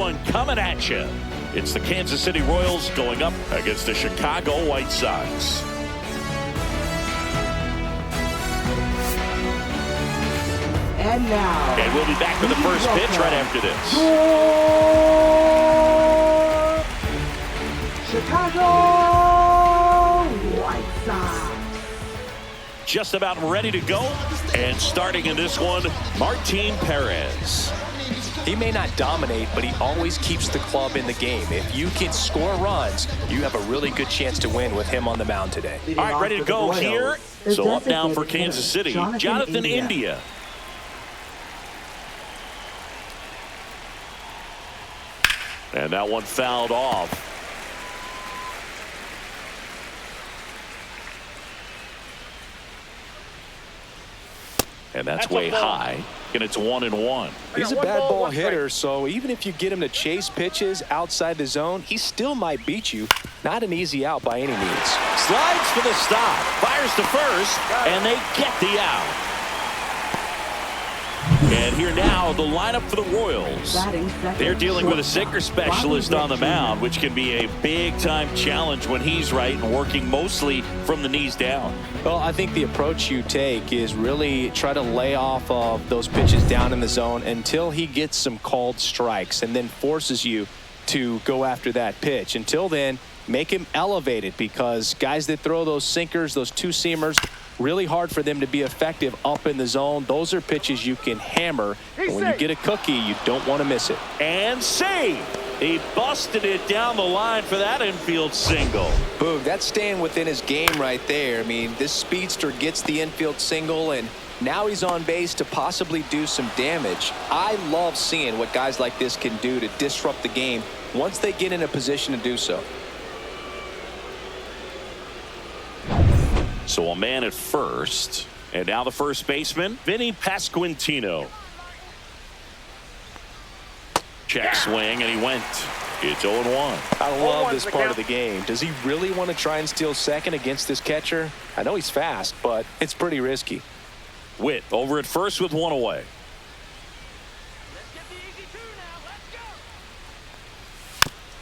one coming at you. It's the Kansas City Royals going up against the Chicago White Sox. And now. And we'll be back with the first pitch right after this. Chicago White Sox. Just about ready to go. And starting in this one, Martin Perez. He may not dominate, but he always keeps the club in the game. If you can score runs, you have a really good chance to win with him on the mound today. All right, ready to go here. So up now for Kansas City, Jonathan India. And that one fouled off. And that's way high. And it's 1-1. He's a bad ball hitter, so even if you get him to chase pitches outside the zone, he still might beat you. Not an easy out by any means. Slides for the stop. Fires to first, and they get the out. And here now, the lineup for the Royals. They're dealing with a sinker specialist on the mound, which can be a big-time challenge when he's right and working mostly from the knees down. Well, I think the approach you take is really try to lay off of those pitches down in the zone until he gets some called strikes and then forces you to go after that pitch. Until then, make him elevated, because guys that throw those sinkers, those two-seamers, really hard for them to be effective up in the zone. Those are pitches you can hammer. And when you get a cookie, you don't want to miss it. And save. He busted it down the line for that infield single. Boog, that's staying within his game right there. I mean, this speedster gets the infield single, and now he's on base to possibly do some damage. I love seeing what guys like this can do to disrupt the game once they get in a position to do so. So a man at first, and now the first baseman, Vinny Pasquantino. Check swing, and he went. It's 0-1. I love this part of the game. Does he really want to try and steal second against this catcher? I know he's fast, but it's pretty risky. Witt over at first with one away.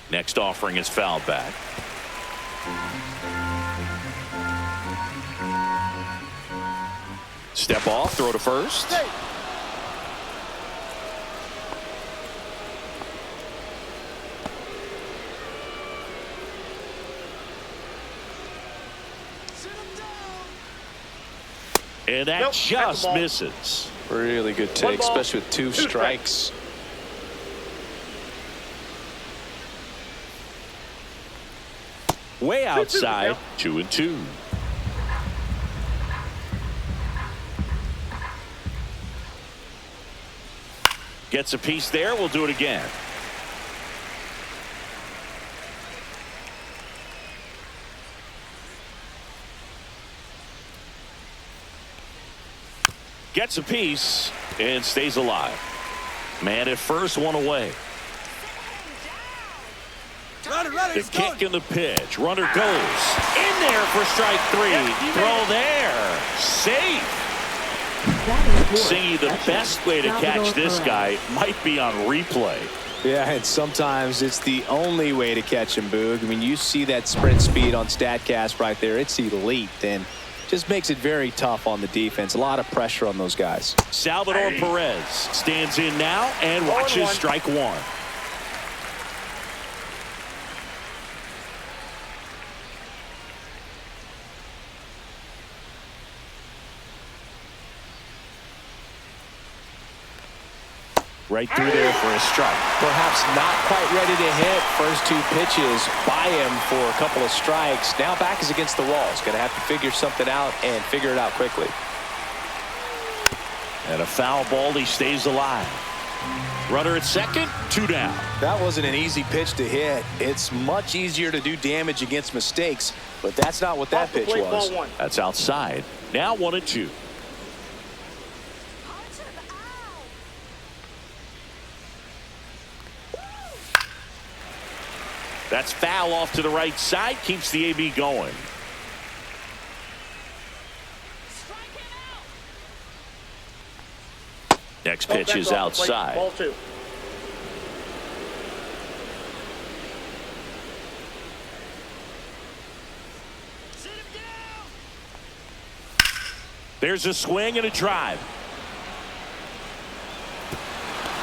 Next offering is fouled back. Step off, throw to first. And that just misses. Really good take, especially with two strikes. Way outside, 2-2. Gets a piece there. We'll do it again. Gets a piece and stays alive. Man at first, one away. The kick and the pitch. Runner goes in there for strike three. Throw there. Safe. Singy, the best way to catch this guy might be on replay. Yeah, and sometimes it's the only way to catch him, Boog. I mean, you see that sprint speed on StatCast right there. It's elite, and just makes it very tough on the defense. A lot of pressure on those guys. Salvador Perez stands in now and watches strike one. Right through there for a strike. Perhaps not quite ready to hit. First two pitches by him for a couple of strikes. Now back is against the wall. He's going to have to figure something out and figure it out quickly. And a foul ball. He stays alive. Runner at second, 2 down. That wasn't an easy pitch to hit. It's much easier to do damage against mistakes, but that's not what that pitch was. That's outside. Now 1-2. That's foul off to the right side. Keeps the AB going. Next pitch is outside. Ball 2. There's a swing and a drive.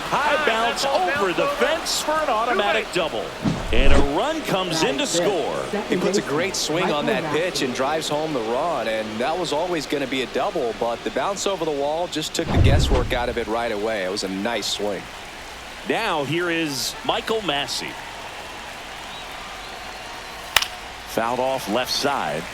High bounce over the fence for an automatic double. And a run comes in to score. He puts a great swing on that pitch and drives home the run, and that was always going to be a double, but the bounce over the wall just took the guesswork out of it right away. It was a nice swing. Now here is Michael Massey. Fouled off left side.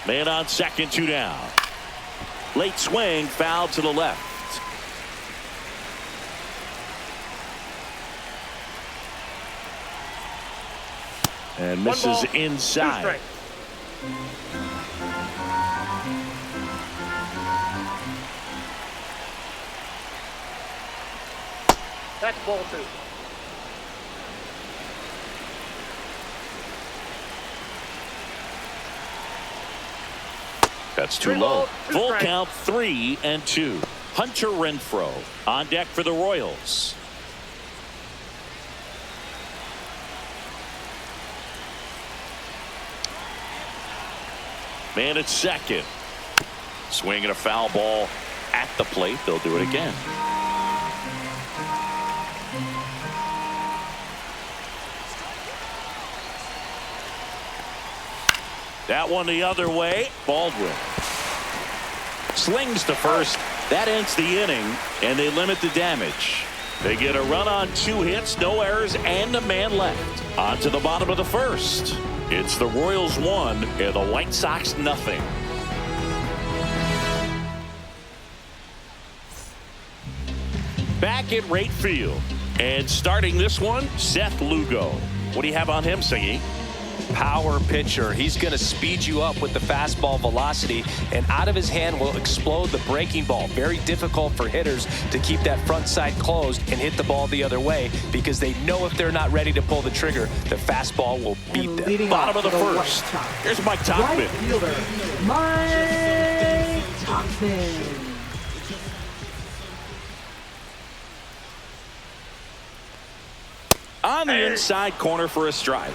Man on second, 2 down. Late swing, foul to the left. And misses inside. That's ball 2. That's too low. Full count, 3-2. Hunter Renfroe on deck for the Royals. Man at second. Swinging a foul ball at the plate. They'll do it again. That one the other way. Baldwin slings to first. That ends the inning, and they limit the damage. They get a run on 2 hits, no errors, and a man left. On to the bottom of the first. It's the Royals 1 and the White Sox nothing. Back at right field. And starting this one, Seth Lugo. What do you have on him, Singy? Power pitcher. He's going to speed you up with the fastball velocity, and out of his hand will explode the breaking ball. Very difficult for hitters to keep that front side closed and hit the ball the other way, because they know if they're not ready to pull the trigger, the fastball will beat them. Bottom of the first. Here's Mike Tauchman. Right fielder, Mike Tauchman. On the inside corner for a strike.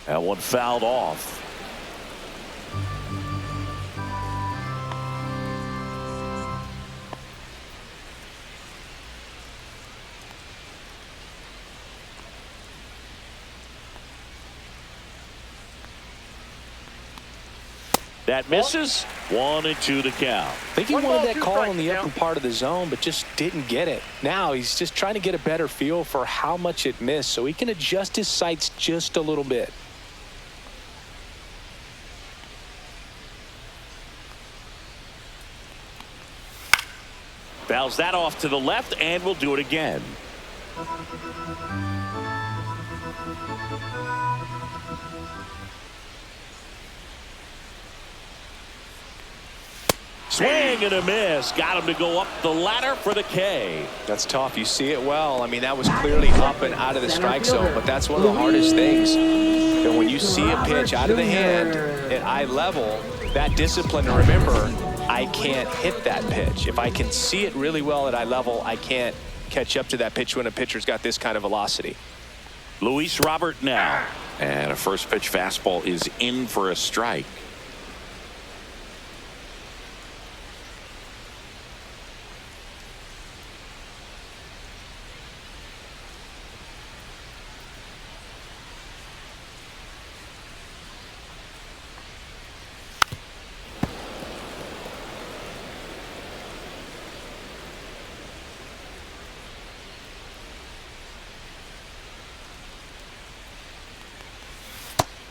That one fouled off. That misses. 1-2 to count. I think he wanted that call on the upper part of the zone, but just didn't get it. Now he's just trying to get a better feel for how much it missed, so he can adjust his sights just a little bit. Fouls that off to the left, and we'll do it again. Swing and a miss. Got him to go up the ladder for the K. That's tough. You see it well. I mean, that was clearly up and out of the strike zone, but that's one of the hardest things. And when you see a pitch out of the hand at eye level, that discipline to remember, I can't hit that pitch. If I can see it really well at eye level, I can't catch up to that pitch when a pitcher's got this kind of velocity. Luis Robert now. And a first pitch fastball is in for a strike.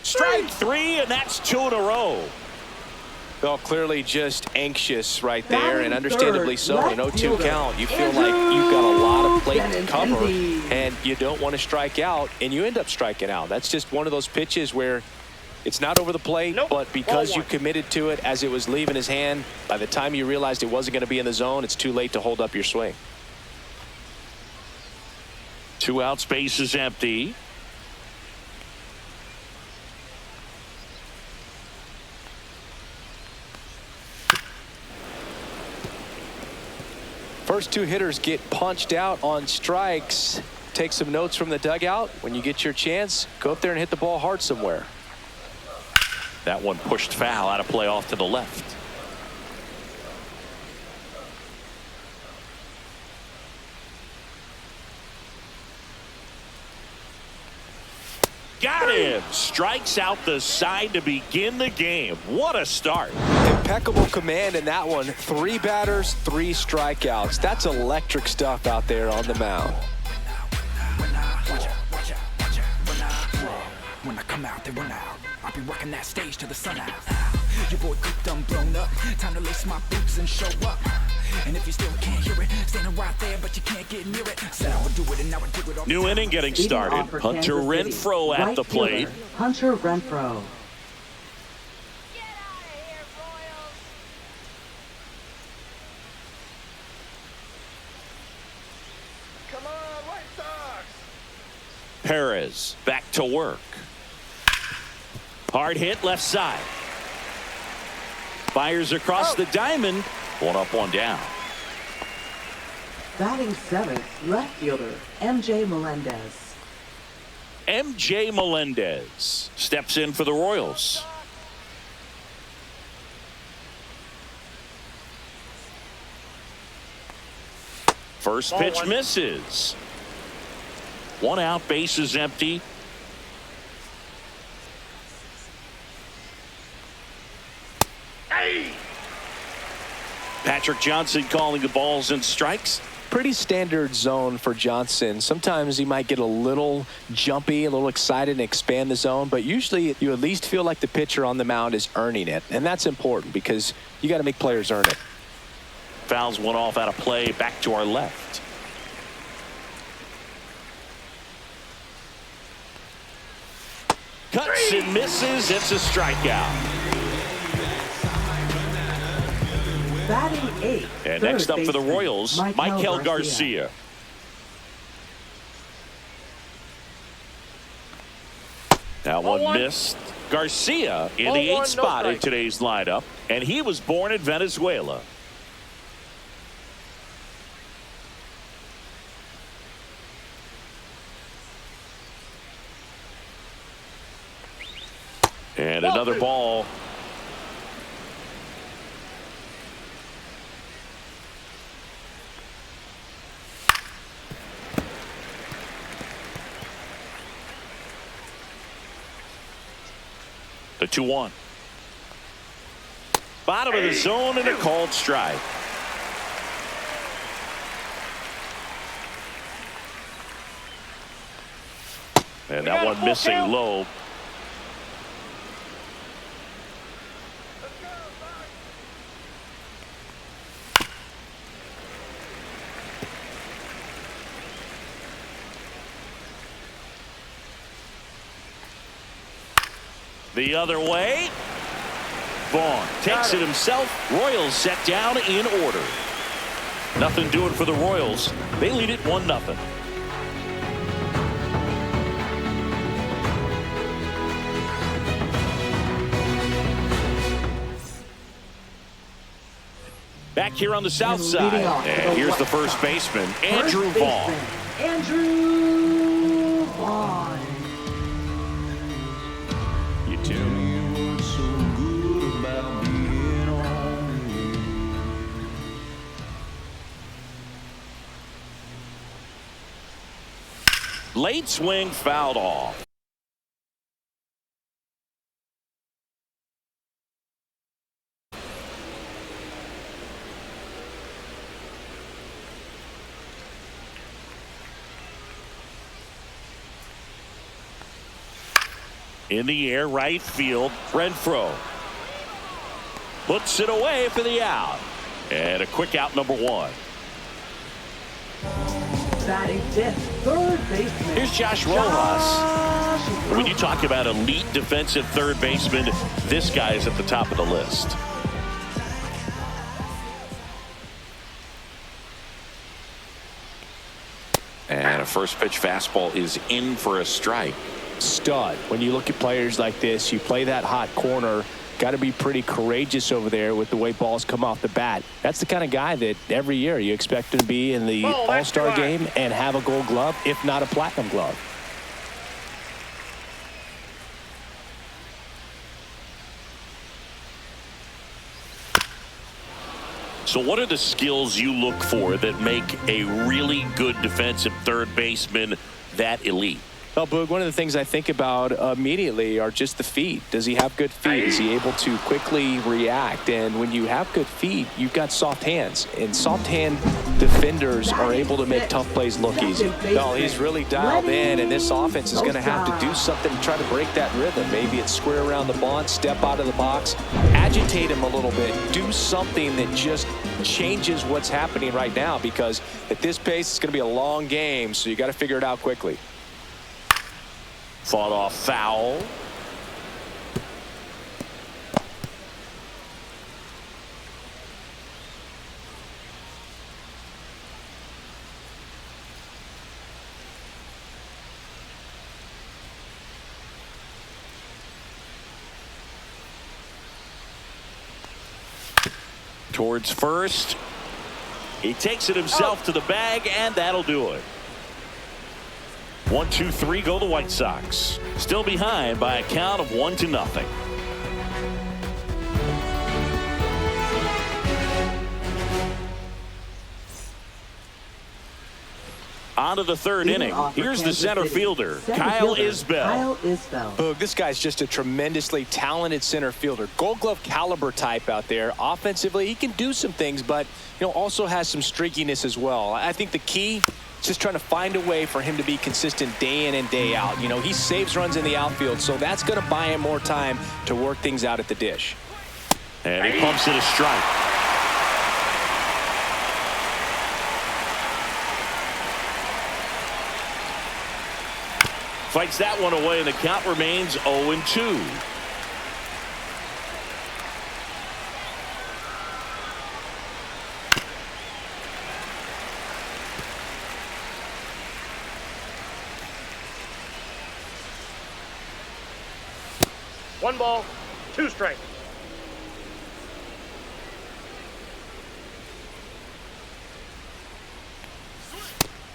Strike 3, and that's 2 in a row. Well, clearly just anxious right there, and understandably so. An 0-2 count, you feel like you've got a lot of plate to cover, and you don't want to strike out, and you end up striking out. That's just one of those pitches where It's not over the plate, Nope. but because Ball you one. committed to it as it was leaving his hand, by the time you realized it wasn't going to be in the zone, it's too late to hold up your swing. 2 outs, base is empty. First 2 hitters get punched out on strikes. Take some notes from the dugout. When you get your chance, go up there and hit the ball hard somewhere. That one pushed foul out of play off to the left. Got him. Strikes out the side to begin the game. What a start. Impeccable command in that one. 3 batters, 3 strikeouts. That's electric stuff out there on the mound. When I come out, they run out. I'll be rocking that stage till the sun out. Your boy cooked, I'm blown up. Time to lace my boots and show up. And if you still can't hear it, standing right there, but you can't get near it. Said I would do it, and now I do it all. New inning getting Leading started. off for Hunter Kansas City, Renfroe at right the plate. fielder, Hunter Renfroe. Come on, White Sox. Perez back to work. Hard hit left side. Fires across the diamond. 1 up, 1 down. Batting 7th, left fielder, MJ Melendez. MJ Melendez steps in for the Royals. First pitch Ball 1. misses. 1 out, base is empty. Hey! Patrick Johnson calling the balls and strikes. Pretty standard zone for Johnson. Sometimes he might get a little jumpy, a little excited and expand the zone, but usually you at least feel like the pitcher on the mound is earning it. And that's important because you got to make players earn it. Fouls 1 off out of play, back to our left. Cuts and misses. It's a strikeout. Batting 8th, And next up for the baseman, Royals, Michael Garcia. That one Ball 1. missed. Garcia in Ball the 1, 8th spot no in strike. today's lineup, and he was born in Venezuela. And Ball another 2. ball. The 2-1. Bottom of the zone and a called strike. And that got a one full missing count. low. The other way. Vaughn takes it himself. Royals set down in order. Nothing doing for the Royals. They lead it 1-0. Back here on the south And side. leading off for And the here's the White first Sox, baseman, first Andrew Vaughn. baseman, Andrew Vaughn. You too. Late swing fouled off. In the air, right field, Renfroe puts it away for the out. And a quick out, number 1. Batting 5th, third baseman. Here's Josh Rojas. When you you talk about elite defensive third baseman, this guy is at the top of the list. And a first pitch fastball is in for a strike. Stud. When you look at players like this, you play that hot corner, got to be pretty courageous over there with the way balls come off the bat. That's the kind of guy that every year you expect him to be in the All-Star game and have a Gold Glove, if not a Platinum Glove. So what are the skills you look for that make a really good defensive third baseman that elite? Well, Boog, one of the things I think about immediately are just the feet. Does he have good feet? Is he able to quickly react? And when you have good feet, you've got soft hands. And soft hand defenders are able to make tough plays look easy. No, he's really dialed in, and this offense is going to have to do something to try to break that rhythm. Maybe it's square around the bunt, step out of the box, agitate him a little bit, do something that just changes what's happening right now, because at this pace, it's going to be a long game, so you got to figure it out quickly. Fought off foul. Towards first. He takes it himself to the bag, and that'll do it. 1, 2, 3 go the White Sox. Still behind by a count of 1-0. On to the third inning. Here's the center fielder, Kyle Isbell. Boog, this guy's just a tremendously talented center fielder. Gold Glove caliber type out there. Offensively, he can do some things, but also has some streakiness as well. I think the key, just trying to find a way for him to be consistent day in and day out. He saves runs in the outfield, so that's going to buy him more time to work things out at the dish. And he pumps it a strike. Fights that one away, and the count remains 0-2. One ball, 2 strikes.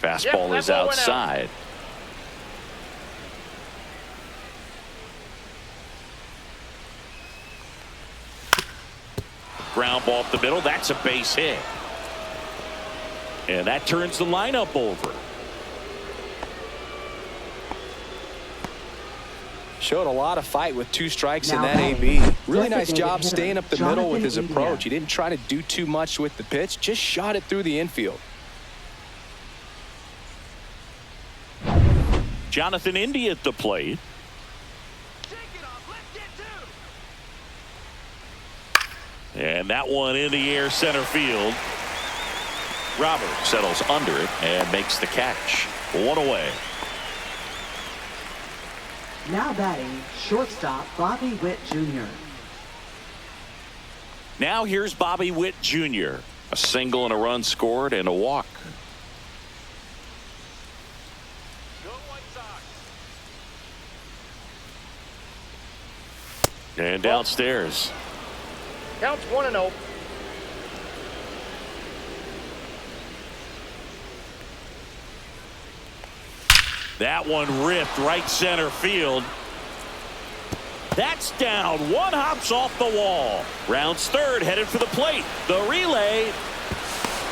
Fastball is outside. Ground ball up the middle. That's a base hit. And that turns the lineup over. Showed a lot of fight with 2 strikes in that AB. Really nice job staying up the middle with his approach. He didn't try to do too much with the pitch, just shot it through the infield. Jonathan India at the plate. And that one in the air center field. Robert settles under it and makes the catch. 1 away. Now batting, shortstop Bobby Witt Jr. Now here's Bobby Witt Jr. A single and a run scored and a walk. Go White Sox. And downstairs. Counts 1-0. That one ripped right center field. That's down. One hops off the wall. Rounds third, headed for the plate. The relay.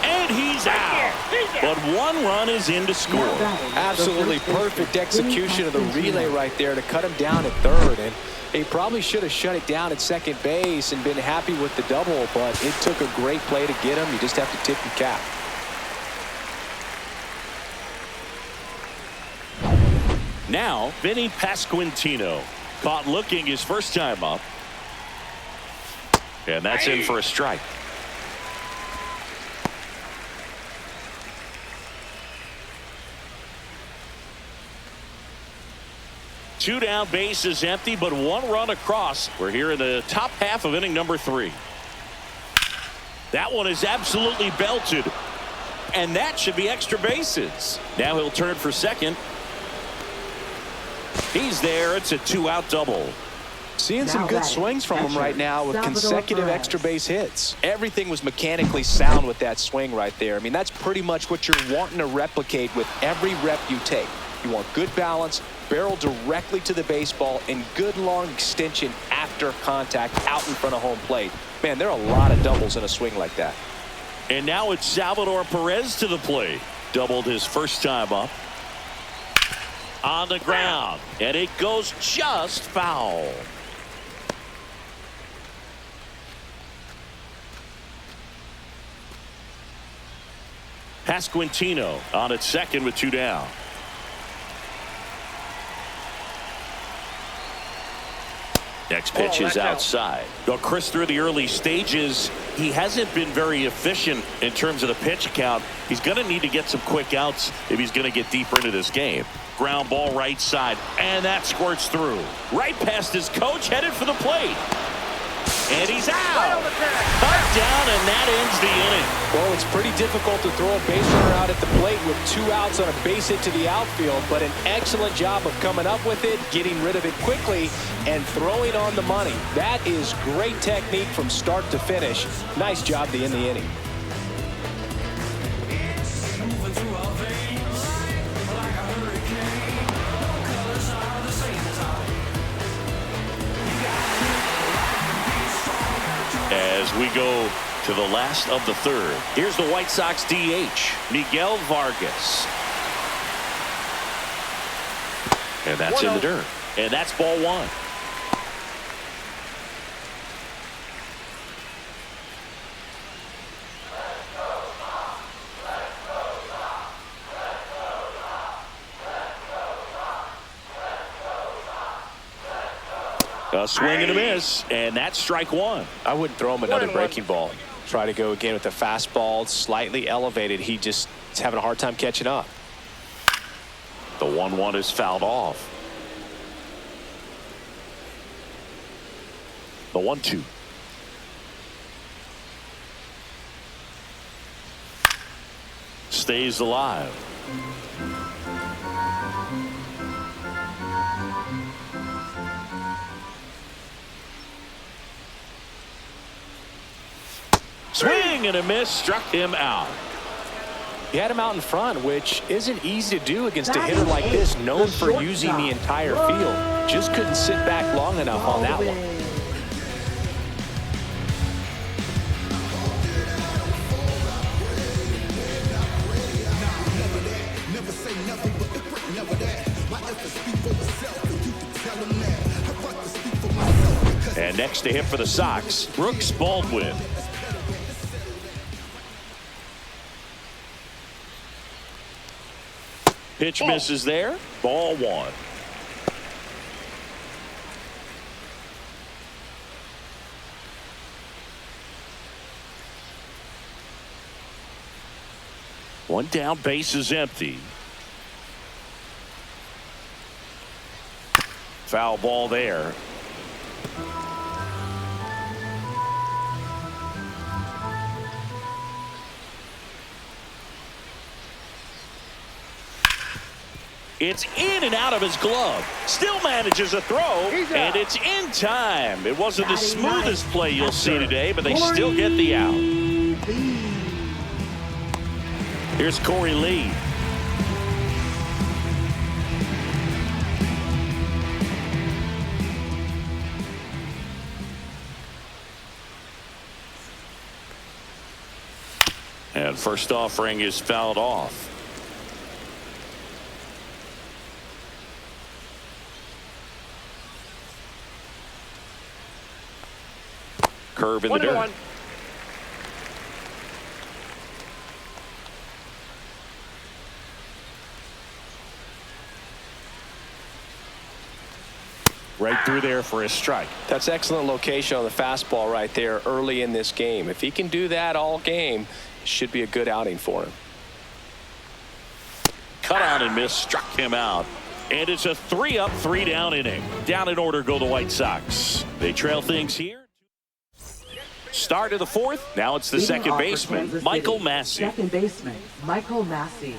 And he's out. But 1 run is in to score. Absolutely perfect execution of the relay right there to cut him down at third. And he probably should have shut it down at second base and been happy with the double, but it took a great play to get him. You just have to tip your cap. Now, Vinny Pasquantino caught looking his first time up. And that's in for a strike. 2 down, bases empty, but 1 run across. We're here in the top half of inning number 3. That one is absolutely belted. And that should be extra bases. Now he'll turn for second. He's there. It's a 2-out double. Seeing some good swings from him right now with consecutive extra base hits. Everything was mechanically sound with that swing right there. I mean, that's pretty much what you're wanting to replicate with every rep you take. You want good balance, barrel directly to the baseball, and good long extension after contact out in front of home plate. Man, there are a lot of doubles in a swing like that. And now it's Salvador Perez to the plate. Doubled his first time up. On the ground, and it goes just foul. Pasquantino on at second with 2 down. Next pitch is outside. Well, Chris, through the early stages, he hasn't been very efficient in terms of the pitch count. He's going to need to get some quick outs if he's going to get deeper into this game. Ground ball right side, and that squirts through. Right past his coach, headed for the plate. And he's out. Cut down, and that ends the inning. Well, it's pretty difficult to throw a base runner out at the plate with 2 outs on a base hit to the outfield, but an excellent job of coming up with it, getting rid of it quickly, and throwing on the money. That is great technique from start to finish. Nice job to end the inning. As we go to the last of the 3rd, here's the White Sox DH, Miguel Vargas. And that's in the dirt. And that's ball 1. A swing and a miss, and that's strike 1. I wouldn't throw him another breaking ball. Try to go again with the fastball, slightly elevated. He just is having a hard time catching up. The 1-1 is fouled off. The 1-2. Stays alive. Swing and a miss, struck him out. He had him out in front, which isn't easy to do against a hitter like this, known for using the entire field. Just couldn't sit back long enough on that one. And next to him for the Sox, Brooks Baldwin. Pitch misses there. Ball 1. One down, base is empty. Foul ball there. It's in and out of his glove. Still manages a throw, and it's in time. It wasn't the smoothest play you'll see today, but they still get the out. Here's Corey Lee. And first offering is fouled off. Curve in the dirt. Right through there for a strike. That's excellent location on the fastball right there early in this game. If he can do that all game, it should be a good outing for him. Cut on and miss, struck him out. And it's a 3-up, 3-down inning. Down in order go the White Sox. They trail things here. Start of the fourth. Now it's the Leading second off for baseman, Kansas Michael City, Massey. Second baseman, Michael Massey.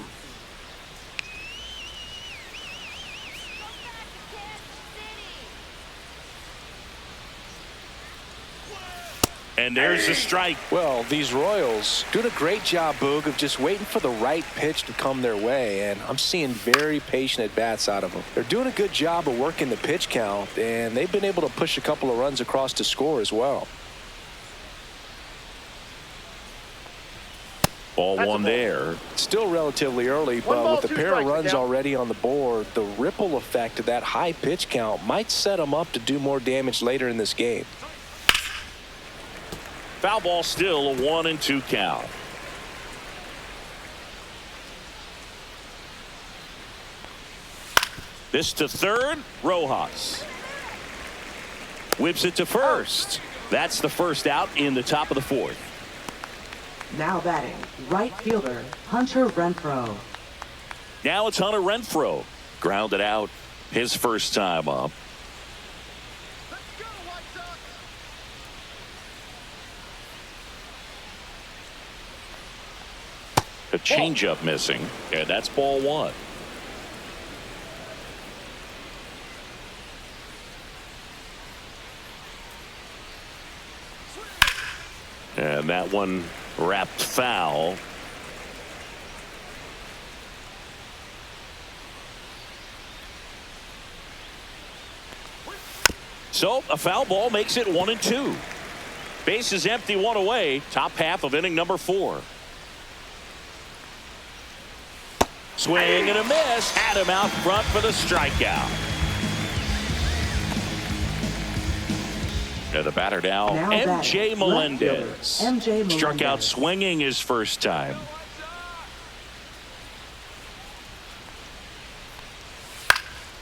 And there's the strike. Well, these Royals doing a great job, Boog, of just waiting for the right pitch to come their way, and I'm seeing very patient at-bats out of them. They're doing a good job of working the pitch count, and they've been able to push a couple of runs across to score as well. Ball That's a one ball. there. Still relatively early, One but ball, with a two pair of strikes, runs count. already on the board, the ripple effect of that high pitch count might set them up to do more damage later in this game. Foul ball still, a 1-2 count. This to third, Rojas. Whips it to first. That's the first out in the top of the fourth. Now batting, right fielder, Hunter Renfroe. Now it's Hunter Renfroe. Grounded out his first time up. Let's go, White Sox. A changeup missing, and that's ball one. And that one wrapped foul. So a foul ball makes it 1-2. Base is empty, one away. Top half of inning number 4. Swing and a miss. Had him out front for the strikeout. And the batter now MJ batting, Melendez. left fielder, MJ Melendez. Struck out swinging his first time.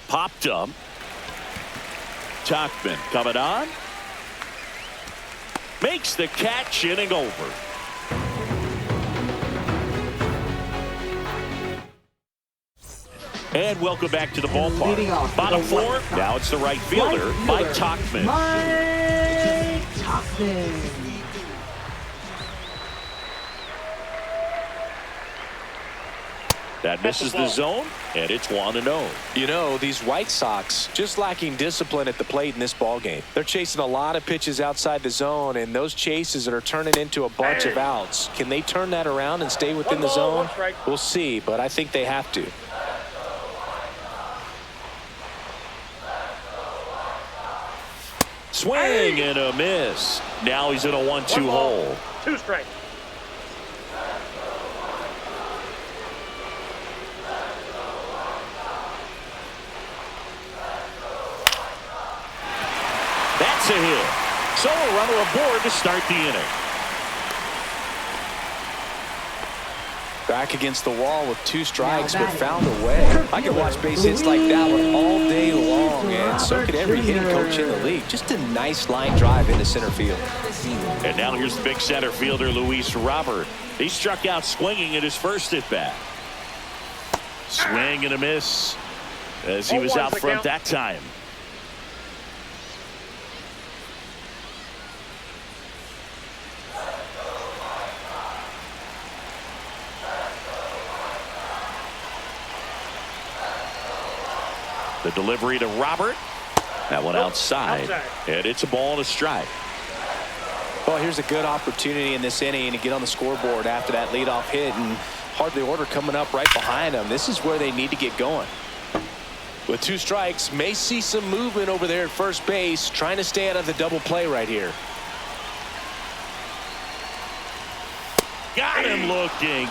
Popped up. Tachman coming on. Makes the catch, inning over. And welcome back to the Leading ballpark. off Bottom for the four. White Sox. Now it's the right fielder, Mike Tachman. Mike Tachman. That misses the zone, and it's 1-0. You know, these White Sox just lacking discipline at the plate in this ball game. They're chasing a lot of pitches outside the zone, and those chases that are turning into a bunch of outs. Can they turn that around and stay within the One ball, zone? one strike. We'll see, but I think they have to. Swing and a miss. Now he's in a 1-2 One ball, hole. 2 strikes. That's a hit. So a runner aboard to start the inning. Back against the wall with 2 strikes, Now but batting, found a way. I could watch base hits like that one all day long, and so could every hitting coach in the league. Just a nice line drive into center field. And now here's the big center fielder, Luis Robert. He struck out swinging at his first at bat. Swing and a miss as he was 0-1's out the front count. that time. The delivery to Robert. That one outside. And it's a ball and a strike. Well, here's a good opportunity in this inning to get on the scoreboard after that leadoff hit, and hardly order coming up right behind them. This is where they need to get going. With 2 strikes, may see some movement over there at first base, trying to stay out of the double play right here. Got him looking.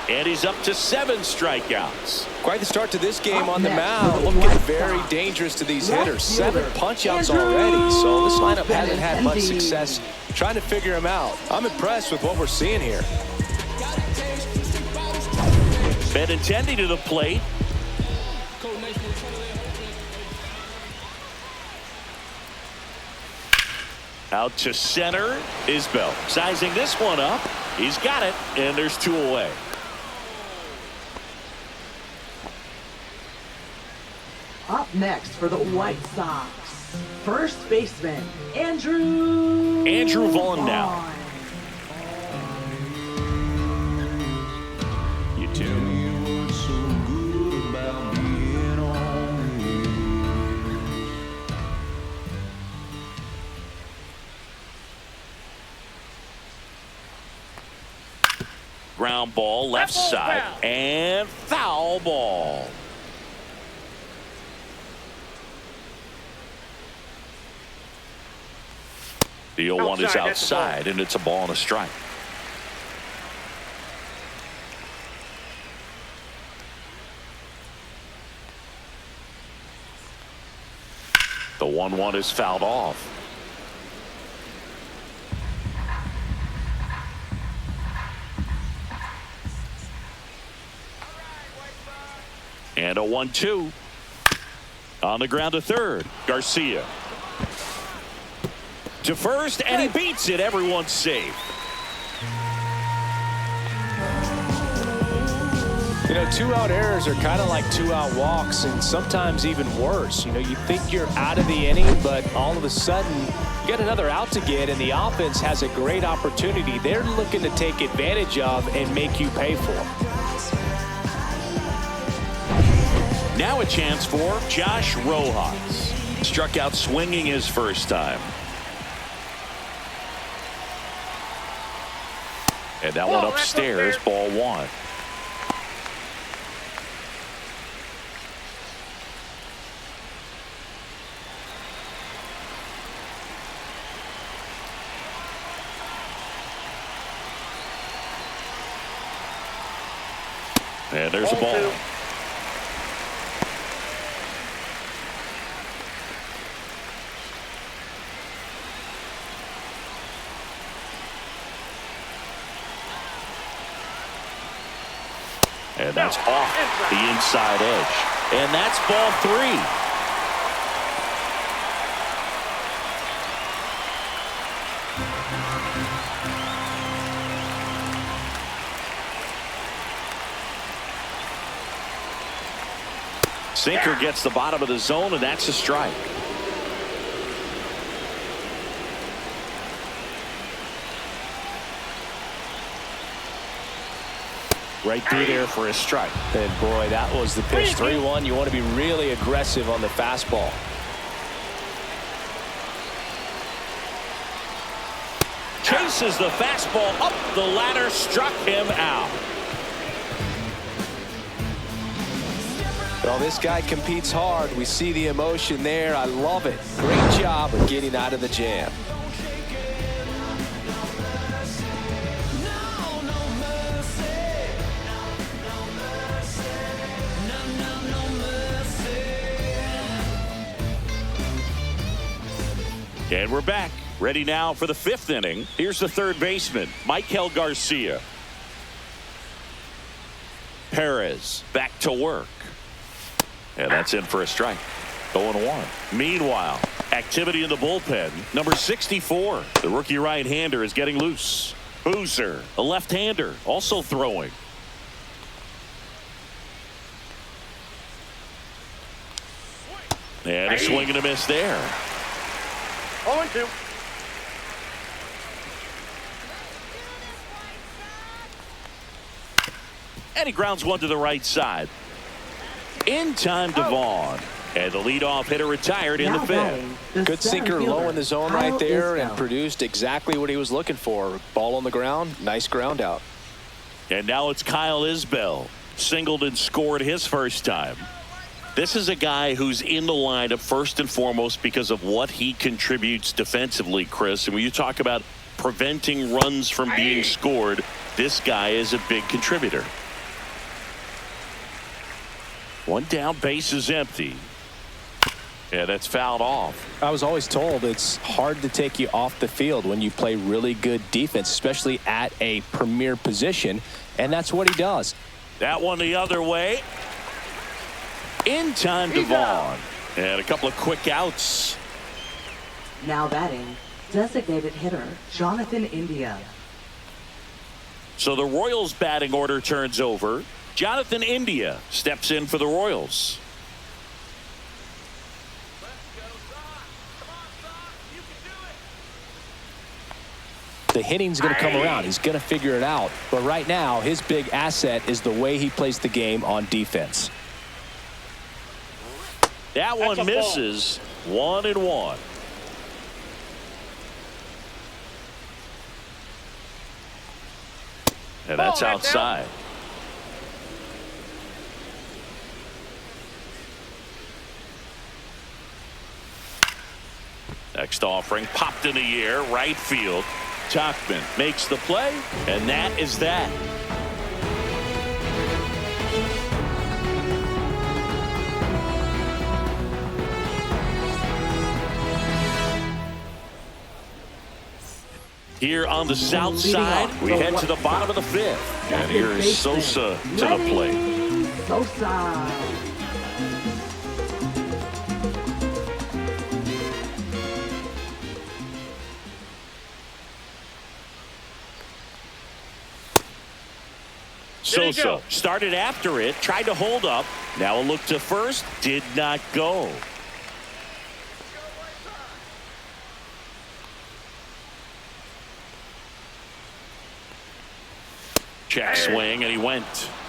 And he's up to 7 strikeouts. Quite the start to this game Up on the next, mound. the Looking White very Sox. dangerous to these Left hitters. fielder, 7 punch-outs Andrew already, so this lineup hasn't had much Benintendi. success trying to figure him out. I'm impressed with what we're seeing here. Benintendi to the plate. Out to center is Bell. Sizing this one up. He's got it, and there's 2 away. Next for the White Sox, first baseman, Andrew Vaughn now. You too. Ground ball left side and foul ball. The 0-1 is outside, and it's a ball and a strike. The 1-1 is fouled off. And a 1-2 on the ground to third. Garcia to first, and he beats it. Everyone's safe. You know, 2-out errors are kind of like 2-out walks, and sometimes even worse. You know, you think you're out of the inning, but all of a sudden you get another out to get, and the offense has a great opportunity they're looking to take advantage of and make you pay for. Now a chance for Josh Rojas. Struck out swinging his first time. And that one upstairs, ball one. And there's a ball. And that's off the inside edge. And that's ball three. Sinker gets the bottom of the zone, and that's a strike. Right through there for a strike. And boy, that was the pitch. 3-1. You want to be really aggressive on the fastball. Chases the fastball up the ladder, struck him out. Well, this guy competes hard. We see the emotion there. I love it. Great job of getting out of the jam. And we're back. Ready now for the fifth inning. Here's the third baseman, Michael Garcia. Perez back to work. And that's in for a strike. 0-1. Meanwhile, activity in the bullpen. Number 64, the rookie right-hander, is getting loose. Boozer, a left-hander, also throwing. And a swing and a miss there. 0-2. And he grounds one to the right side. In time to Vaughn. And the leadoff hitter retired in the fifth. Good sinker low in the zone right there and produced exactly what he was looking for. Ball on the ground. Nice ground out. And now it's Kyle Isbell. Singled and scored his first time. This is a guy who's in the lineup first and foremost because of what he contributes defensively, Chris. And when you talk about preventing runs from being scored, this guy is a big contributor. One down, base is empty. Yeah, that's fouled off. I was always told it's hard to take you off the field when you play really good defense, especially at a premier position, and that's what he does. That one the other way. In time to Vaughn. And a couple of quick outs. Now batting, designated hitter, Jonathan India. So the Royals batting order turns over. Jonathan India steps in for the Royals. the hitting's going to come around. He's going to figure it out. But right now, his big asset is the way he plays the game on defense. That one misses. 1-1. And that's outside. Next offering popped in the air, right field. Tauchman makes the play, and that is that. Here on the south side, we head to the bottom of the fifth. And here is Sosa to the plate. Sosa. Sosa started after it, tried to hold up. Now a look to first, did not go. Check swing, and he went.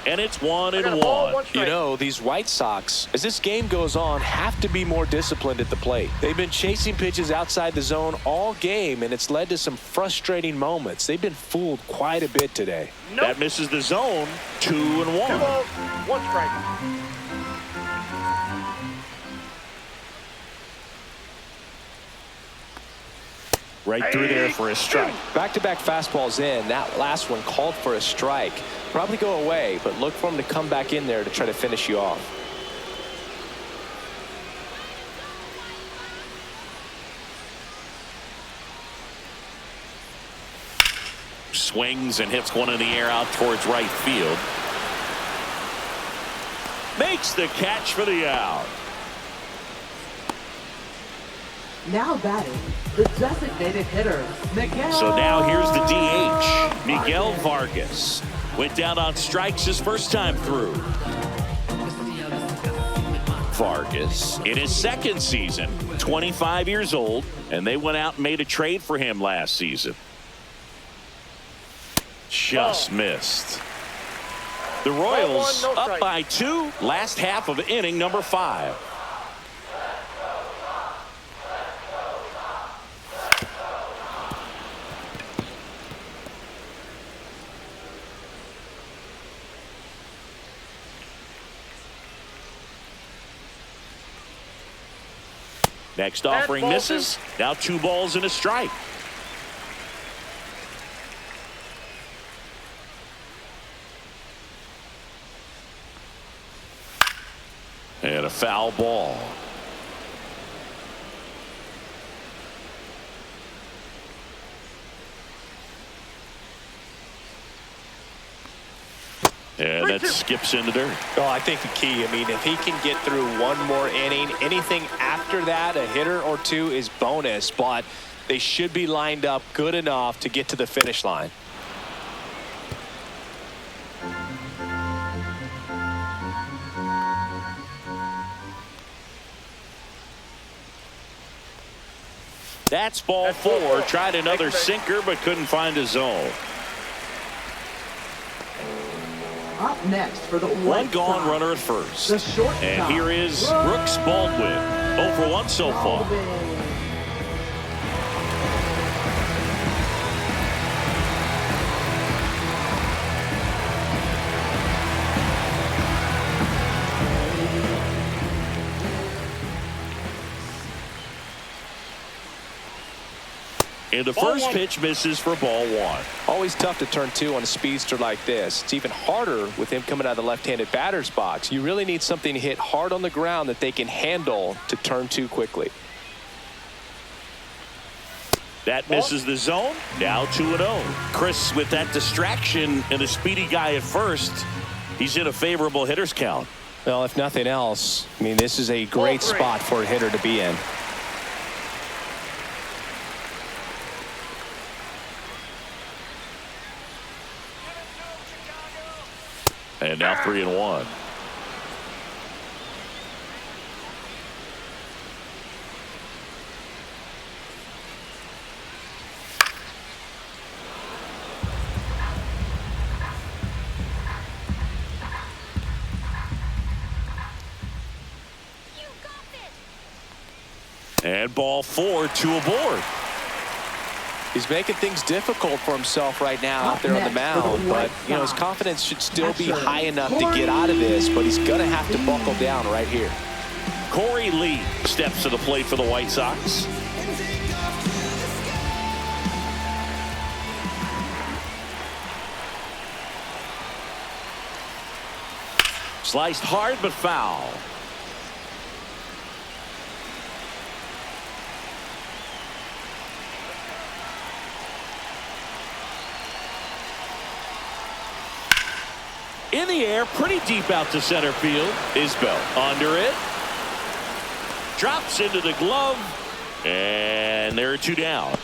And it's 1-1. You know, these White Sox, as this game goes on, have to be more disciplined at the plate. They've been chasing pitches outside the zone all game, and it's led to some frustrating moments. They've been fooled quite a bit today. That misses the zone. 2-1. 2 balls, 1 strike. Right through there for a strike. Back-to-back fastballs in. That last one called for a strike. Probably go away, but look for him to come back in there to try to finish you off. Swings and hits one in the air out towards right field. Makes the catch for the out. Now batting, the designated hitter, Miguel. So now here's the DH, Miguel Vargas. Went down on strikes his first time through. Vargas in his second season, 25 years old, and they went out and made a trade for him last season. Just missed. The Royals up by 2, last half of inning number 5. Next offering misses. Now 2 balls and a strike. And a foul ball. And that skips into dirt. Oh, I think the key, I mean, if he can get through one more inning, anything after that, a hitter or 2 is bonus, but they should be lined up good enough to get to the finish line. That's ball 4. Tried another sinker, but couldn't find a zone. Up next for the One White gone Sox, runner at first. the shortstop, And here is Brooks Baldwin. 0 for 1 so far. Baldwin. And the first pitch misses for ball 1. Always tough to turn 2 on a speedster like this. It's even harder with him coming out of the left-handed batter's box. You really need something to hit hard on the ground that they can handle to turn 2 quickly. That misses the zone. Now 2-0. Chris, with that distraction and a speedy guy at first, he's in a favorable hitter's count. Well, if nothing else, I mean, this is a great spot for a hitter to be in. And now 3-1. And ball 4, 2 aboard. He's making things difficult for himself right now out there on the mound, but you know his confidence should still be high enough to get out of this, but he's going to have to buckle down right here. Corey Lee steps to the plate for the White Sox. Sliced hard but foul. In the air, pretty deep out to center field. Isbell under it. Drops into the glove. And there are 2 down.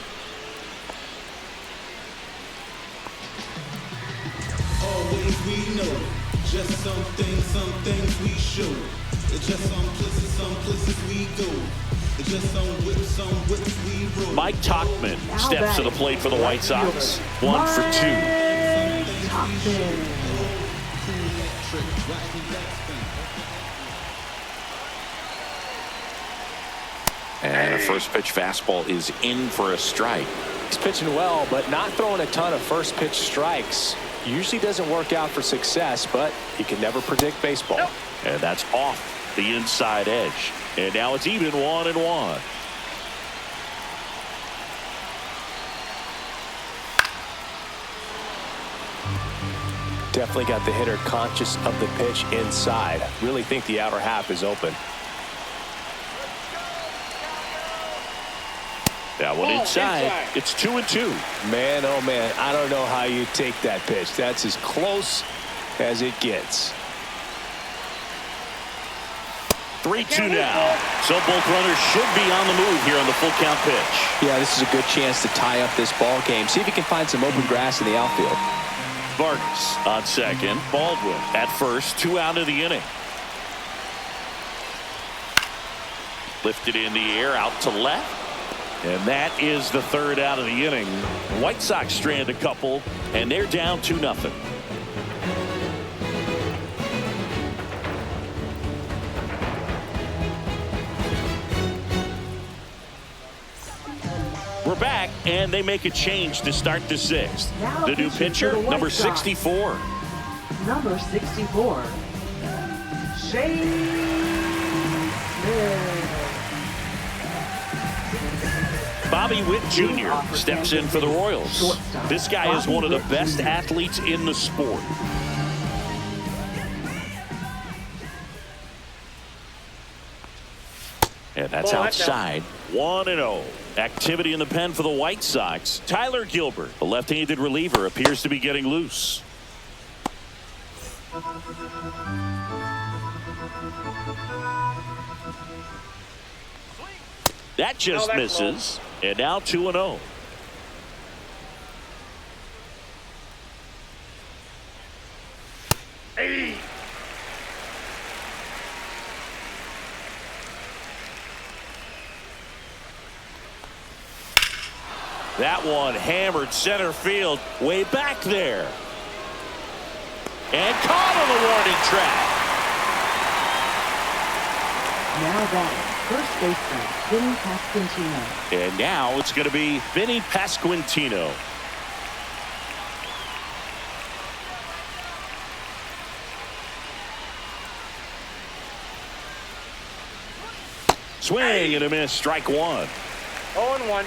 Always we know. Just some things we show. Just some places we go. Just some whips we roll. Mike Tauchman steps to the plate for the White Sox. 1 for 2. And a first pitch fastball is in for a strike. He's pitching well, but not throwing a ton of first pitch strikes. Usually doesn't work out for success, but you can never predict baseball. And that's off the inside edge. And now it's even 1-1. Definitely got the hitter conscious of the pitch inside. Really think the outer half is open. That one inside. It's 2-2. Man, oh man, I don't know how you take that pitch. That's as close as it gets. 3-2 now. So both runners should be on the move here on the full count pitch. Yeah, this is a good chance to tie up this ball game. See if he can find some open grass in the outfield. Vargas on second. Baldwin at first. 2 out of the inning. Lifted in the air out to left. And that is the 3rd out of the inning. White Sox strand a couple, and they're down 2-0. We're back, and they make a change to start the 6th. The new pitcher, number 64. Number 64. Shane Smith. Bobby Witt Jr. steps in for the Royals. This guy is one of the best athletes in the sport. And that's outside. 1-0. Activity in the pen for the White Sox. Tyler Gilbert, a left-handed reliever, appears to be getting loose. That just misses. And now 2-0. Hey. That one hammered center field way back there. And caught on the warning track. Now batting, first baseman, Vinny Pasquantino. And now it's going to be Vinny Pasquantino. Swing and a miss, strike 1. 0-1.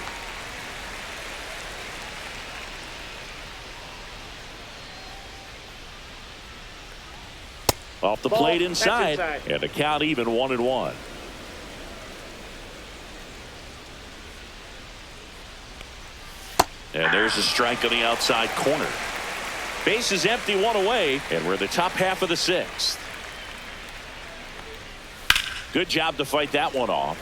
Off the plate inside, and the count even 1-1. And there's a strike on the outside corner. Base is empty, 1 away, and we're in the top half of the 6th. Good job to fight that one off.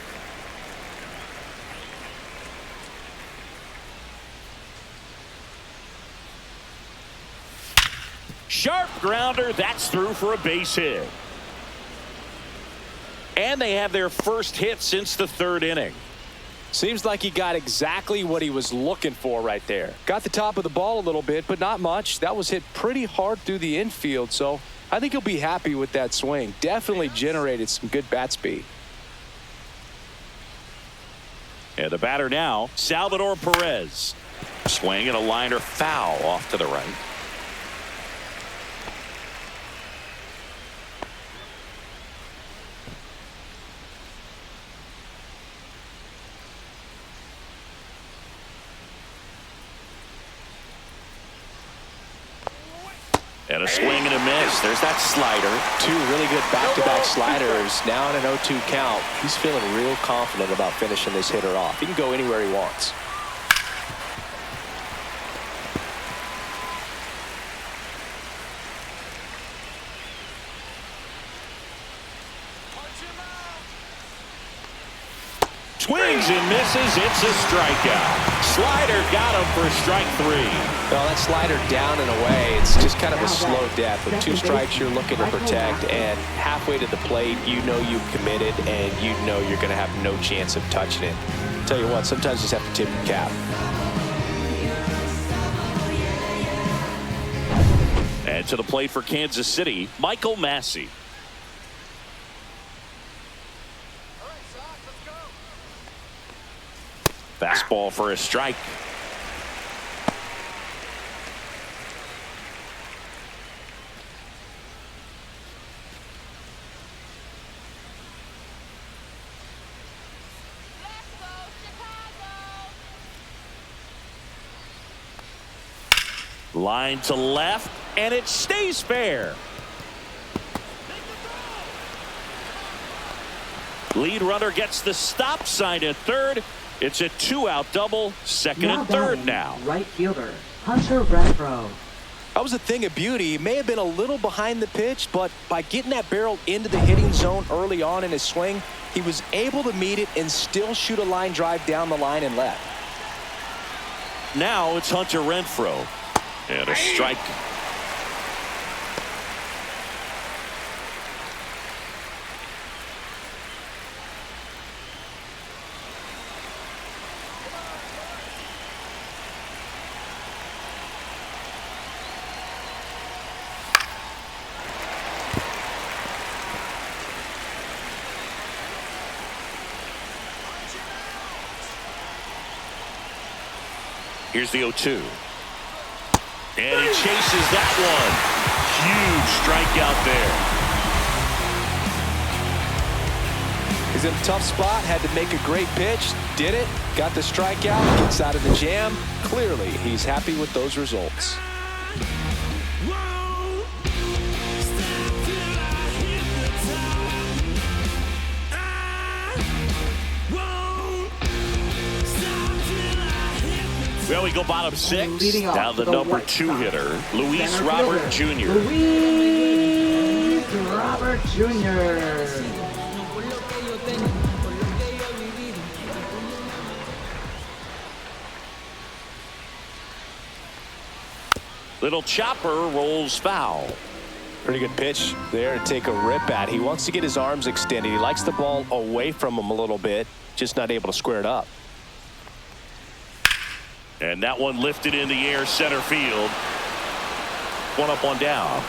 Sharp grounder, that's through for a base hit. And they have their first hit since the 3rd inning. Seems like he got exactly what he was looking for right there. Got the top of the ball a little bit, but not much. That was hit pretty hard through the infield, so I think he'll be happy with that swing. Definitely generated some good bat speed. And the batter now, Salvador Perez. Swing and a liner foul off to the right. And a swing and a miss. There's that slider. Two really good back-to-back sliders. Now in an 0-2 count. He's feeling real confident about finishing this hitter off. He can go anywhere he wants. Swings and misses. It's a strikeout. Slider got him for strike 3. Well, that slider down and away, it's just kind of a slow death. With 2 strikes, you're looking to protect, and halfway to the plate, you know you've committed, and you know you're going to have no chance of touching it. Tell you what, sometimes you just have to tip your cap. And to the plate for Kansas City, Michael Massey. Fastball for a strike. Line to left, and it stays fair. Lead runner gets the stop sign at third. It's a 2-out double, second and third now. Right fielder, Hunter Renfroe. That was a thing of beauty. He may have been a little behind the pitch, but by getting that barrel into the hitting zone early on in his swing, he was able to meet it and still shoot a line drive down the line and left. Now it's Hunter Renfroe. And a strike. Here's the 0-2. And he chases that one. Huge strikeout there. He's in a tough spot, had to make a great pitch, did it, got the strikeout, gets out of the jam. Clearly, he's happy with those results. Well, we go bottom 6. Leading off Now the the number White 2 Sox. hitter, Luis Center Robert fielder, Jr. Luis Robert Jr. Little chopper rolls foul. Pretty good pitch there to take a rip at. He wants to get his arms extended. He likes the ball away from him a little bit, just not able to square it up. And that one lifted in the air center field. One up, one down.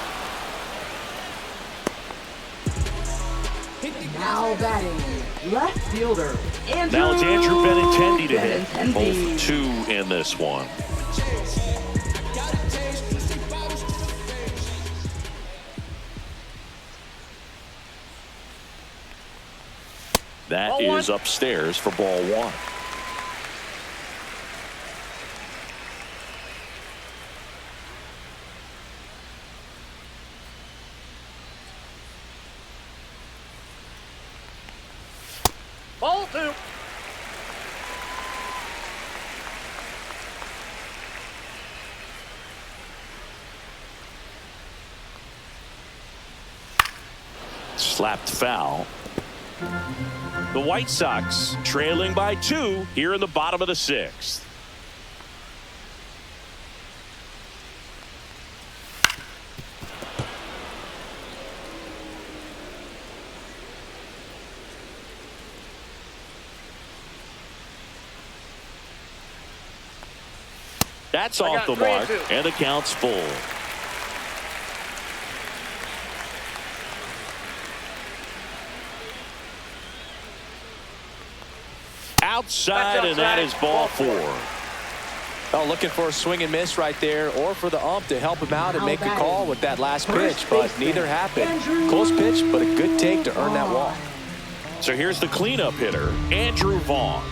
Now batting, left fielder, Andrew. Now it's Andrew Benintendi to hit. Benintendi. Both 2 in this one. That is upstairs for ball 1. Ball 2. Slapped foul. The White Sox trailing by 2 here in the bottom of the 6th. That's off the mark, and the count's full. outside, and that is ball 4. Oh, looking for a swing and miss right there, or for the ump to help him out and make a call with that last pitch, but neither happened. Close pitch, but a good take to earn that walk. So here's the cleanup hitter, Andrew Vaughn.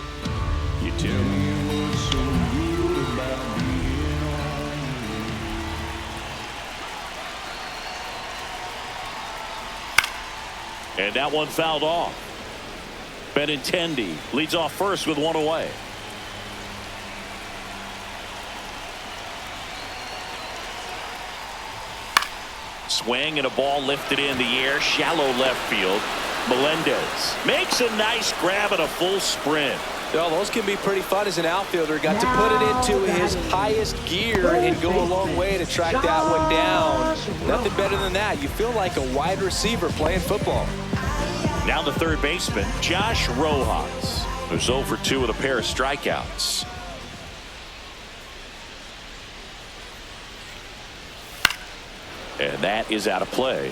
You do. And that one fouled off. Benintendi leads off first with 1 away. Swing and a ball lifted in the air, shallow left field. Melendez makes a nice grab and a full sprint. Well, those can be pretty fun as an outfielder. Got to put it into his highest gear and go a long way to track that one down. Nothing better than that. You feel like a wide receiver playing football. Now the third baseman, Josh Rojas, who's 0 for 2 with a pair of strikeouts. And that is out of play.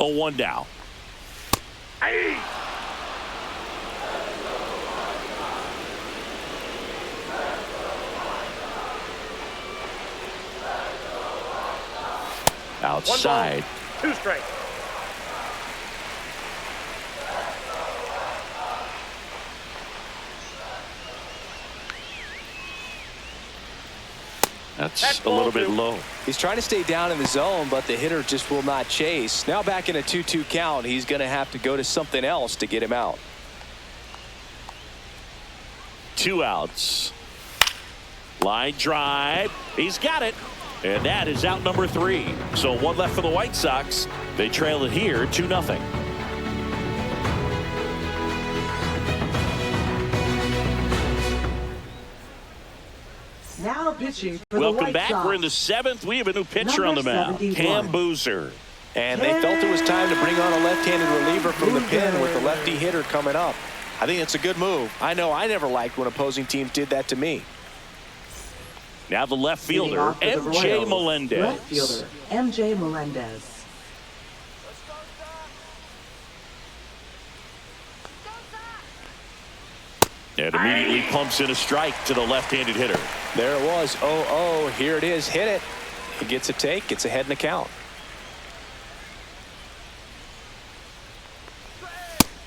Oh, 1 down. Outside. 2 strikes. That's a little bit low. He's trying to stay down in the zone, but the hitter just will not chase. Now back in a 2-2 count, he's going to have to go to something else to get him out. 2 outs. Line drive. He's got it. And that is out number 3. So 1 left for the White Sox. They trail it here 2-0. Now pitching for the Welcome White back. Sox. We're in the 7th. We have a new pitcher on the mound, 71. Cam Boozer. And they felt it was time to bring on a left-handed reliever from the pen with the lefty hitter coming up. I think it's a good move. I know I never liked when opposing teams did that to me. Now the left Leading fielder, off for the MJ Royals, Melendez. Left fielder, MJ Melendez. And immediately pumps in a strike to the left-handed hitter. There it was. 0-0. Here it is. Hit it. He gets a take. Gets ahead in the count.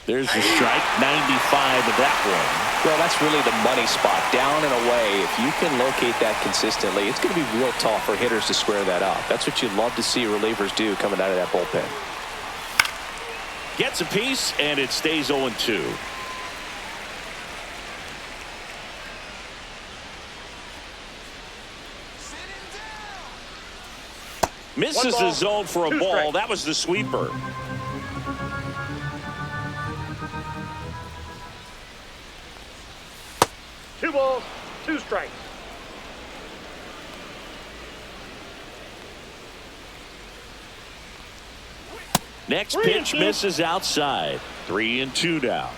There's the strike. 95 of that one. Well, that's really the money spot. Down and away. If you can locate that consistently, it's going to be real tough for hitters to square that up. That's what you love to see relievers do coming out of that bullpen. Gets a piece, and it stays 0-2. Misses the zone for a ball. Strikes. That was the sweeper. Two balls, 2 strikes. Next 3-2. pitch misses outside. 3-2 now.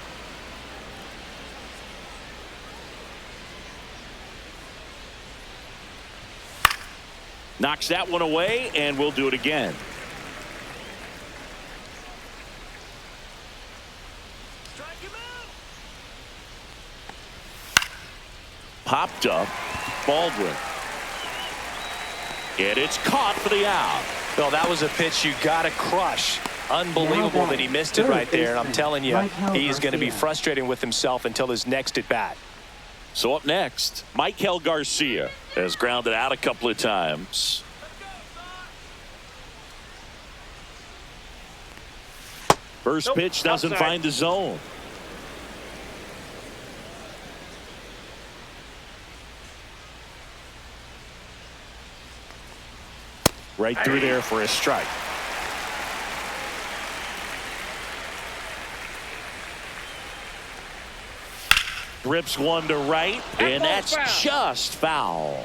Knocks that one away, and we'll do it again. Popped up. Baldwin. And it's caught for the out. Well, that was a pitch you got to crush. Unbelievable that he missed it right there. And I'm telling you, he's going to be frustrating with himself until his next at bat. So up next, Michael Garcia has grounded out a couple of times. First pitch doesn't outside. find the zone. Right through there for a strike. Rips one to right, and that's just foul.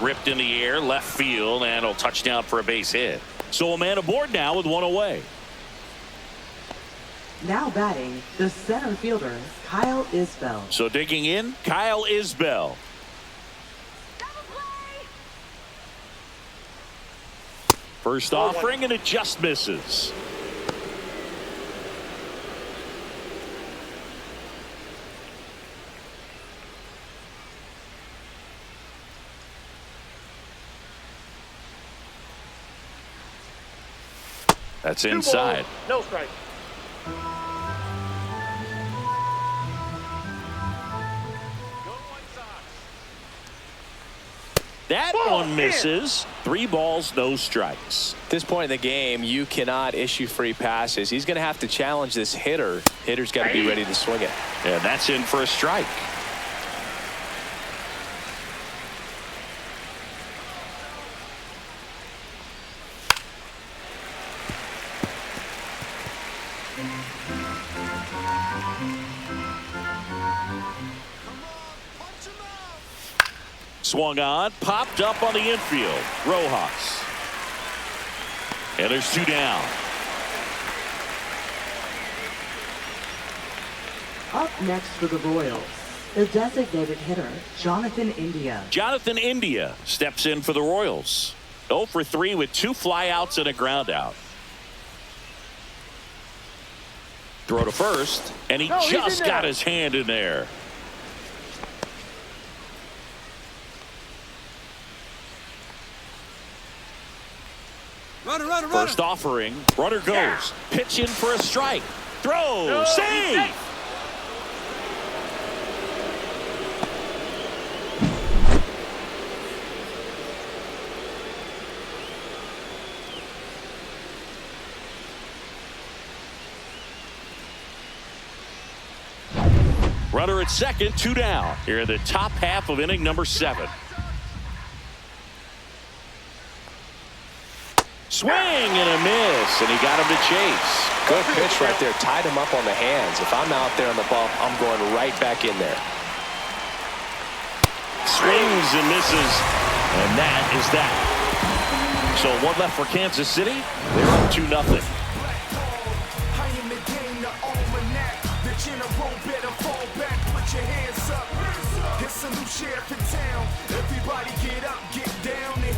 Ripped in the air, left field, and a touchdown for a base hit. So a man aboard now with 1 away. Now batting, the center fielder, Kyle Isbell. So digging in, Kyle Isbell. First offering, and it just misses. That's inside. No strike. That one misses. 3 balls, no strikes. At this point in the game, you cannot issue free passes. He's going to have to challenge this hitter. Hitter's got to be ready to swing it. And that's in for a strike. Swung on, popped up on the infield. Rojas. And there's 2 down. Up next for the Royals, the designated hitter, Jonathan India. Jonathan India steps in for the Royals. 0 for 3 with 2 flyouts and a ground out. Throw to first, and he just got his hand in there. Runner. First offering, runner goes. Pitch in for a strike. Throw, save. Runner at second, 2 down. Here in the top half of inning number 7. Swing and a miss, and he got him to chase. Good pitch right there. Tied him up on the hands. If I'm out there on the bump, I'm going right back in there. Swings and misses, and that is that. So 1 left for Kansas City. They're up 2-0. Everybody get up, get down and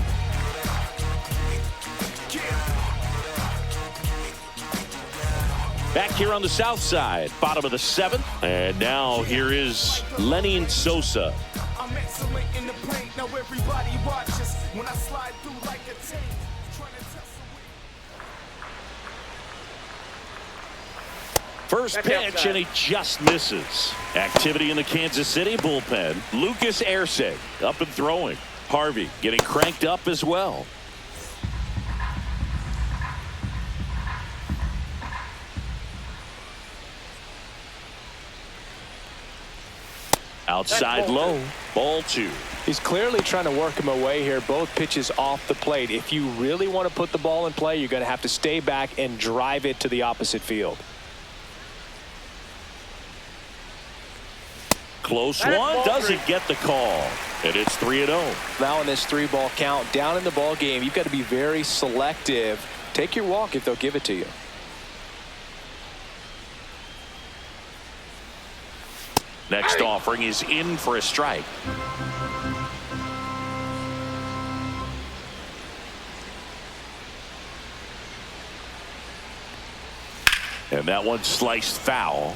Back here on the south side, bottom of the 7th. And now here is Lenny Sosa. I'm excellent in the paint. Now everybody watches when I slide through like a tank. First pitch, and he just misses. Activity in the Kansas City bullpen. Lucas Ersig up and throwing. Harvey getting cranked up as well. Outside low, ball 2. He's clearly trying to work him away here. Both pitches off the plate. If you really want to put the ball in play, you're going to have to stay back and drive it to the opposite field. Close one, doesn't get the call. And it's 3-0. Now in this 3-ball count, down in the ball game, you've got to be very selective. Take your walk if they'll give it to you. Next offering is in for a strike. And that one sliced foul.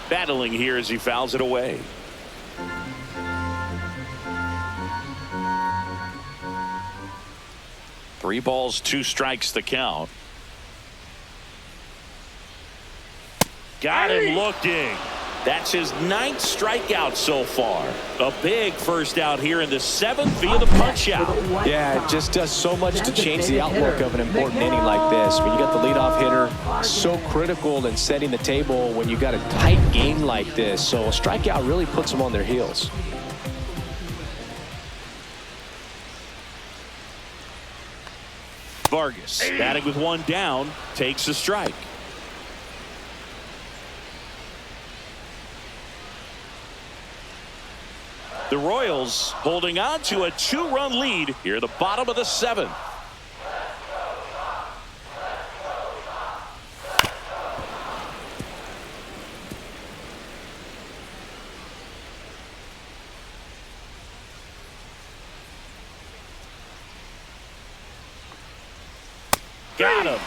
Battling here as he fouls it away. Three balls, 2 strikes the count. Got him looking. That's his 9th strikeout so far. A big first out here in the 7th via the punch out. Yeah, it just does so much to change the outlook of an important inning like this. When you got the leadoff hitter, so critical in setting the table when you got a tight game like this. So a strikeout really puts them on their heels. Vargas batting with 1 down, takes a strike. The Royals holding on to a 2-run lead here at the bottom of the 7th. Got him.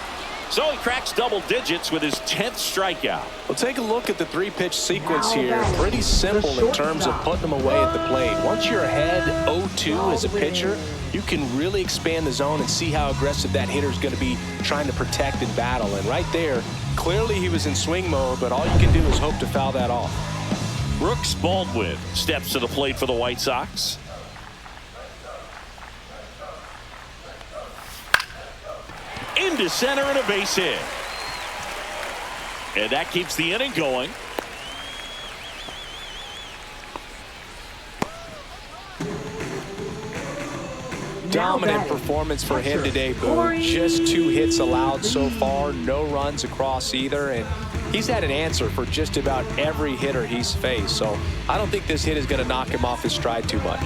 So he cracks double digits with his 10th strikeout. Well, take a look at the 3-pitch sequence here. Pretty simple in terms of putting them away at the plate. Once you're ahead 0-2 as a pitcher, you can really expand the zone and see how aggressive that hitter is going to be trying to protect and battle. And right there, clearly he was in swing mode, but all you can do is hope to foul that off. Brooks Baldwin steps to the plate for the White Sox. Into center and a base hit. And that keeps the inning going. Dominant performance for him today, Boo. Just 2 hits allowed so far, no runs across either, and he's had an answer for just about every hitter he's faced. So I don't think this hit is going to knock him off his stride too much.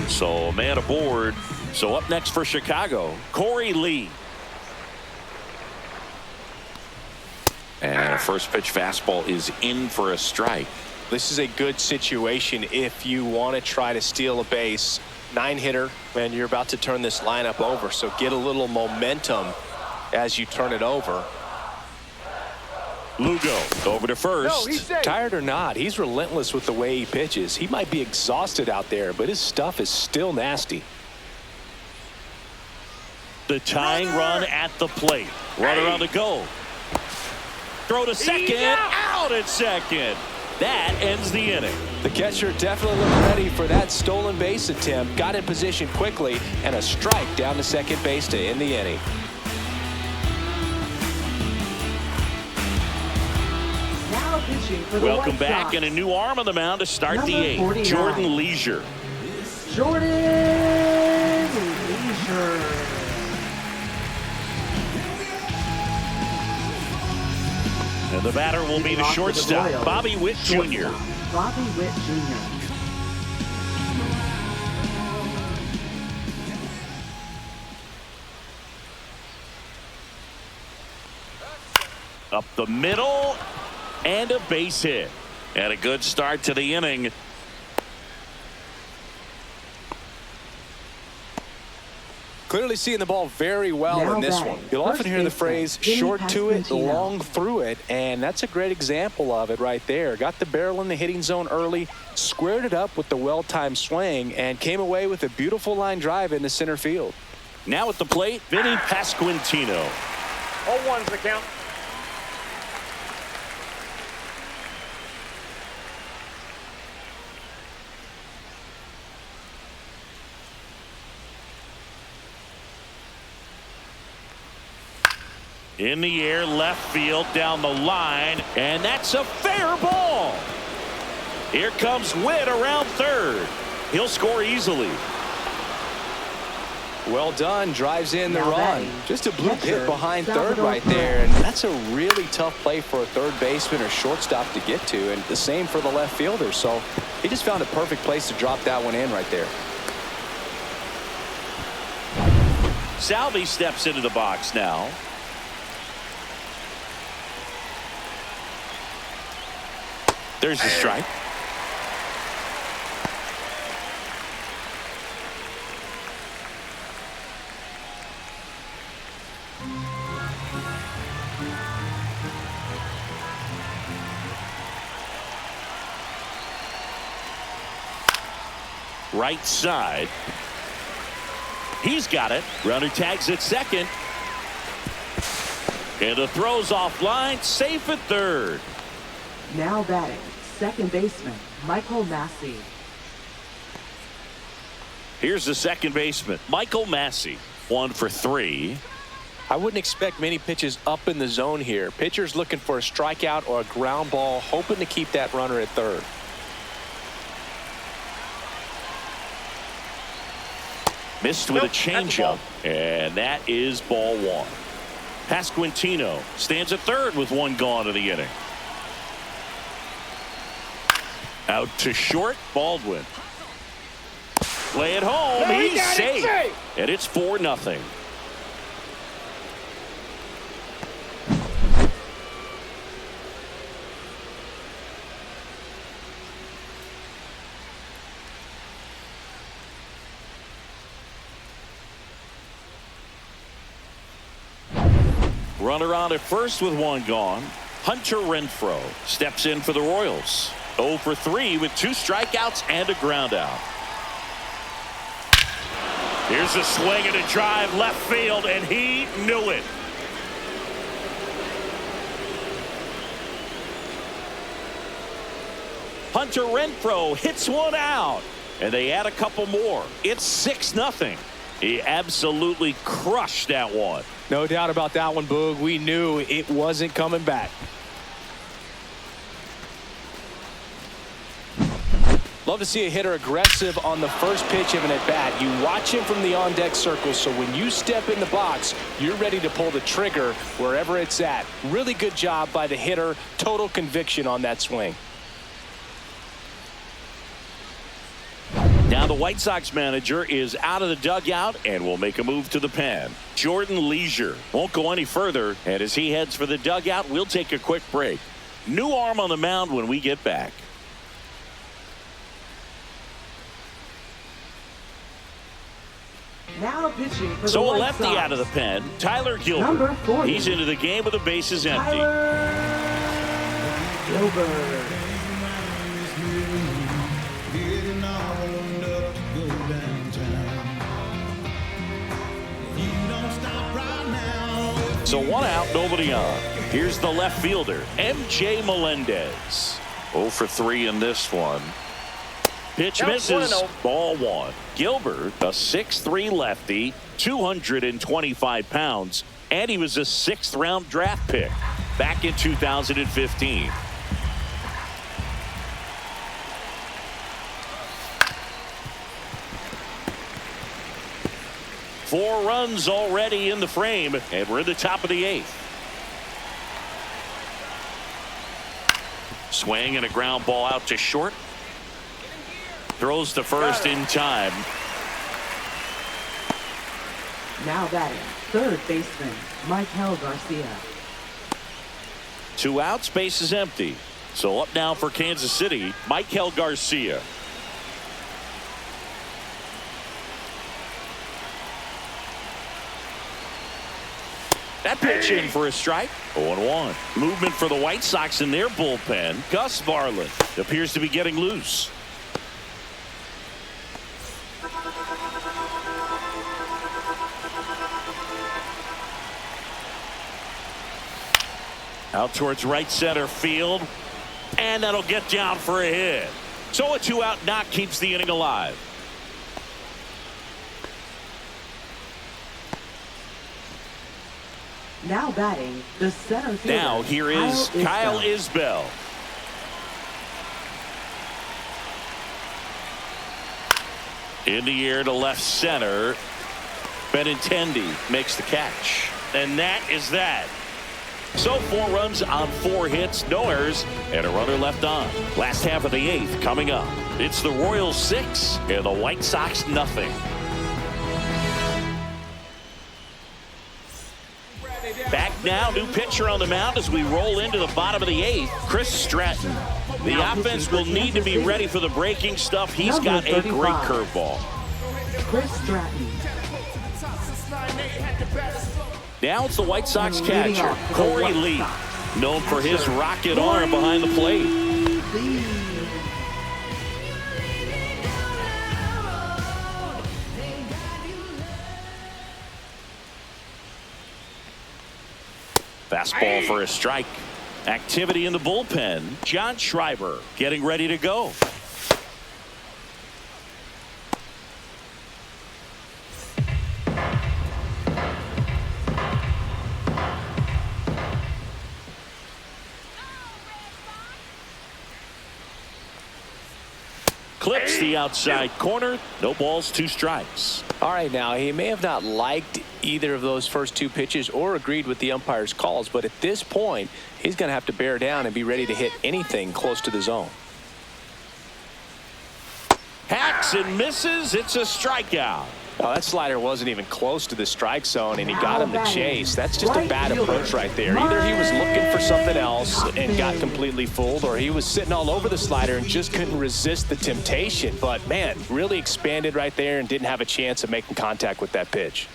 So a man aboard. So up next for Chicago, Corey Lee. And a first pitch fastball is in for a strike. This is a good situation if you want to try to steal a base. 9-hitter, and you're about to turn this lineup over, so get a little momentum as you turn it over. Lugo over to first. Tired or not, he's relentless with the way he pitches. He might be exhausted out there, but his stuff is still nasty. The tying run at the plate. Runner on the go. Throw to second. Out at second. That ends the inning. The catcher definitely looked ready for that stolen base attempt. Got in position quickly, and a strike down to second base to end the inning. Now pitching for the Welcome White back, Sox. and a new arm on the mound to start Number the 8th. 49. Jordan Leisure. Jordan Leisure. And the batter will be the shortstop, Bobby Witt Jr. Bobby Witt Jr. Up the middle, and a base hit. And a good start to the inning. Clearly seeing the ball very well in this one. You'll often hear the phrase short to it, long through it, and that's a great example of it right there. Got the barrel in the hitting zone early, squared it up with the well-timed swing, and came away with a beautiful line drive into center field. Now at the plate, Vinny Pasquantino. 0-1's the count. In the air, left field, down the line, and that's a fair ball. Here comes Witt around third. He'll score easily. Well done, drives in the Now run. batting, Just a bloop hit catcher, behind third Salvador right there, and that's a really tough play for a third baseman or shortstop to get to, and the same for the left fielder. So he just found a perfect place to drop that one in right there. Salvi steps into the box now. There's the strike. Right side. He's got it. Runner tags at second. And the throw's offline, safe at third. Now batting, second baseman, Michael Massey. Here's the second baseman, Michael Massey. 1 for 3. I wouldn't expect many pitches up in the zone here. Pitcher's looking for a strikeout or a ground ball, hoping to keep that runner at third. Missed with a changeup, and that is ball 1. Pasquantino stands at third with 1 gone in the inning. Out to short, Baldwin. Play it home. He's safe. And it's 4-0. Runner on at first with one gone. Hunter Renfroe steps in for the Royals. 0 for 3 with 2 strikeouts and a ground out. Here's a swing and a drive left field, and he knew it. Hunter Renfroe hits one out, and they add a couple more. It's 6-0. He absolutely crushed that one. No doubt about that one, Boog. We knew it wasn't coming back. Love to see a hitter aggressive on the first pitch of an at-bat. You watch him from the on-deck circle, so when you step in the box, you're ready to pull the trigger wherever it's at. Really good job by the hitter. Total conviction on that swing. Now the White Sox manager is out of the dugout and will make a move to the pen. Jordan Leisure won't go any further, and as he heads for the dugout, we'll take a quick break. New arm on the mound when we get back. Now pitching for So the a White lefty Sox. out of the pen, Tyler Gilbert. Number 40. He's into the game with the bases empty. Tyler Gilbert. Getting on up, go downtown. You don't stop right now. So 1 out, nobody on. Here's the left fielder, MJ Melendez. 0 for 3 in this one. Pitch Count misses. 1-0. Ball 1. Gilbert, a 6'3 lefty, 225 pounds, and he was a 6th-round draft pick back in 2015. Four runs already in the frame, and we're in the top of the 8th. Swing and a ground ball out to short. Throws to first in time. Now batting, third baseman, Michael Garcia. 2 outs, base is empty. So up now for Kansas City, Michael Garcia. That pitch in for a strike. 0-1. Movement for the White Sox in their bullpen. Gus Varland appears to be getting loose. Out towards right center field. And that'll get down for a hit. So a 2-out knock keeps the inning alive. Now batting, the center fielder. Now here is Kyle Isbell. In the air to left center. Benintendi makes the catch. And that is that. So 4 runs on 4 hits, no errors, and a runner left on. Last half of the 8th coming up. It's the Royals 6 and the White Sox nothing. Back now, new pitcher on the mound as we roll into the bottom of the 8th, Chris Stratton. The offense will need to be ready for the breaking stuff. He's got a great curveball. Chris Stratton. Now it's the White Sox catcher, Corey Lee, known for his rocket arm behind the plate. Fastball for a strike. Activity in the bullpen. John Schreiber getting ready to go. Clips the outside corner. No balls, 2 strikes. All right, now he may have not liked either of those first 2 pitches or agreed with the umpire's calls, but at this point he's going to have to bear down and be ready to hit anything close to the zone. Hacks and misses. It's a strikeout. Oh, that slider wasn't even close to the strike zone, and he got him to chase. That's just a bad approach right there. Either he was looking for something else and got completely fooled, or he was sitting all over the slider and just couldn't resist the temptation. But, man, really expanded right there and didn't have a chance of making contact with that pitch.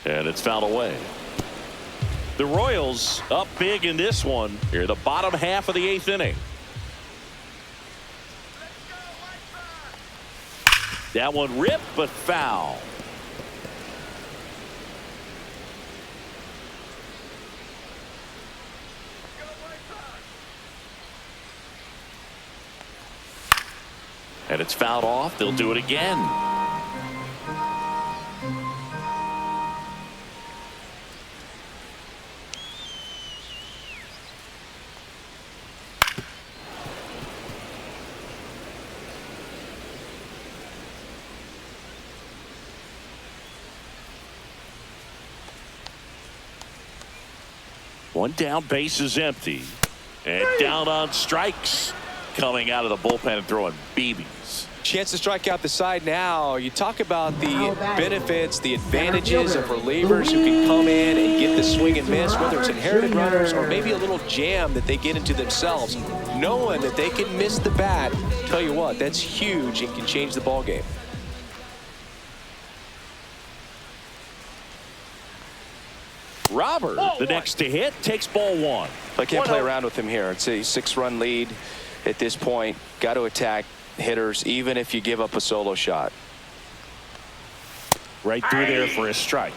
And it's fouled away. The Royals up big in this one. Here, the bottom half of the 8th inning. That one ripped, but foul. And it's fouled off. They'll do it again. One down, base is empty. And down on strikes. Coming out of the bullpen and throwing BBs. Chance to strike out the side now. You talk about the benefits, the advantages of relievers who can come in and get the swing and miss, whether it's inherited runners or maybe a little jam that they get into themselves. Knowing that they can miss the bat, tell you what, that's huge and can change the ball game. Robert, the next to hit, takes ball one. I can't play around with him here. It's a 6-run lead at this point. Got to attack hitters, even if you give up a solo shot. Right through there for a strike.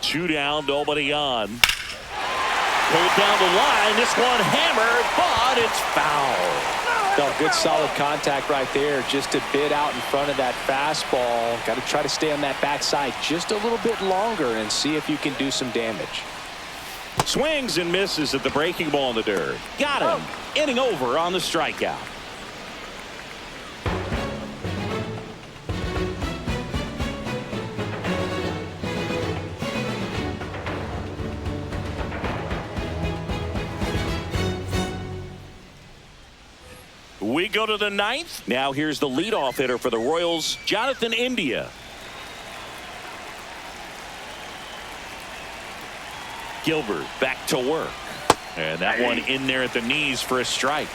Two down, nobody on. Pulled down the line. This one hammered, but it's foul. No, good solid contact right there, just a bit out in front of that fastball. Got to try to stay on that backside just a little bit longer and see if you can do some damage. Swings and misses at the breaking ball in the dirt. Got him. Inning over on the strikeout. We go to the 9th. Now here's the leadoff hitter for the Royals, Jonathan India. Gilbert back to work. And that one in there at the knees for a strike.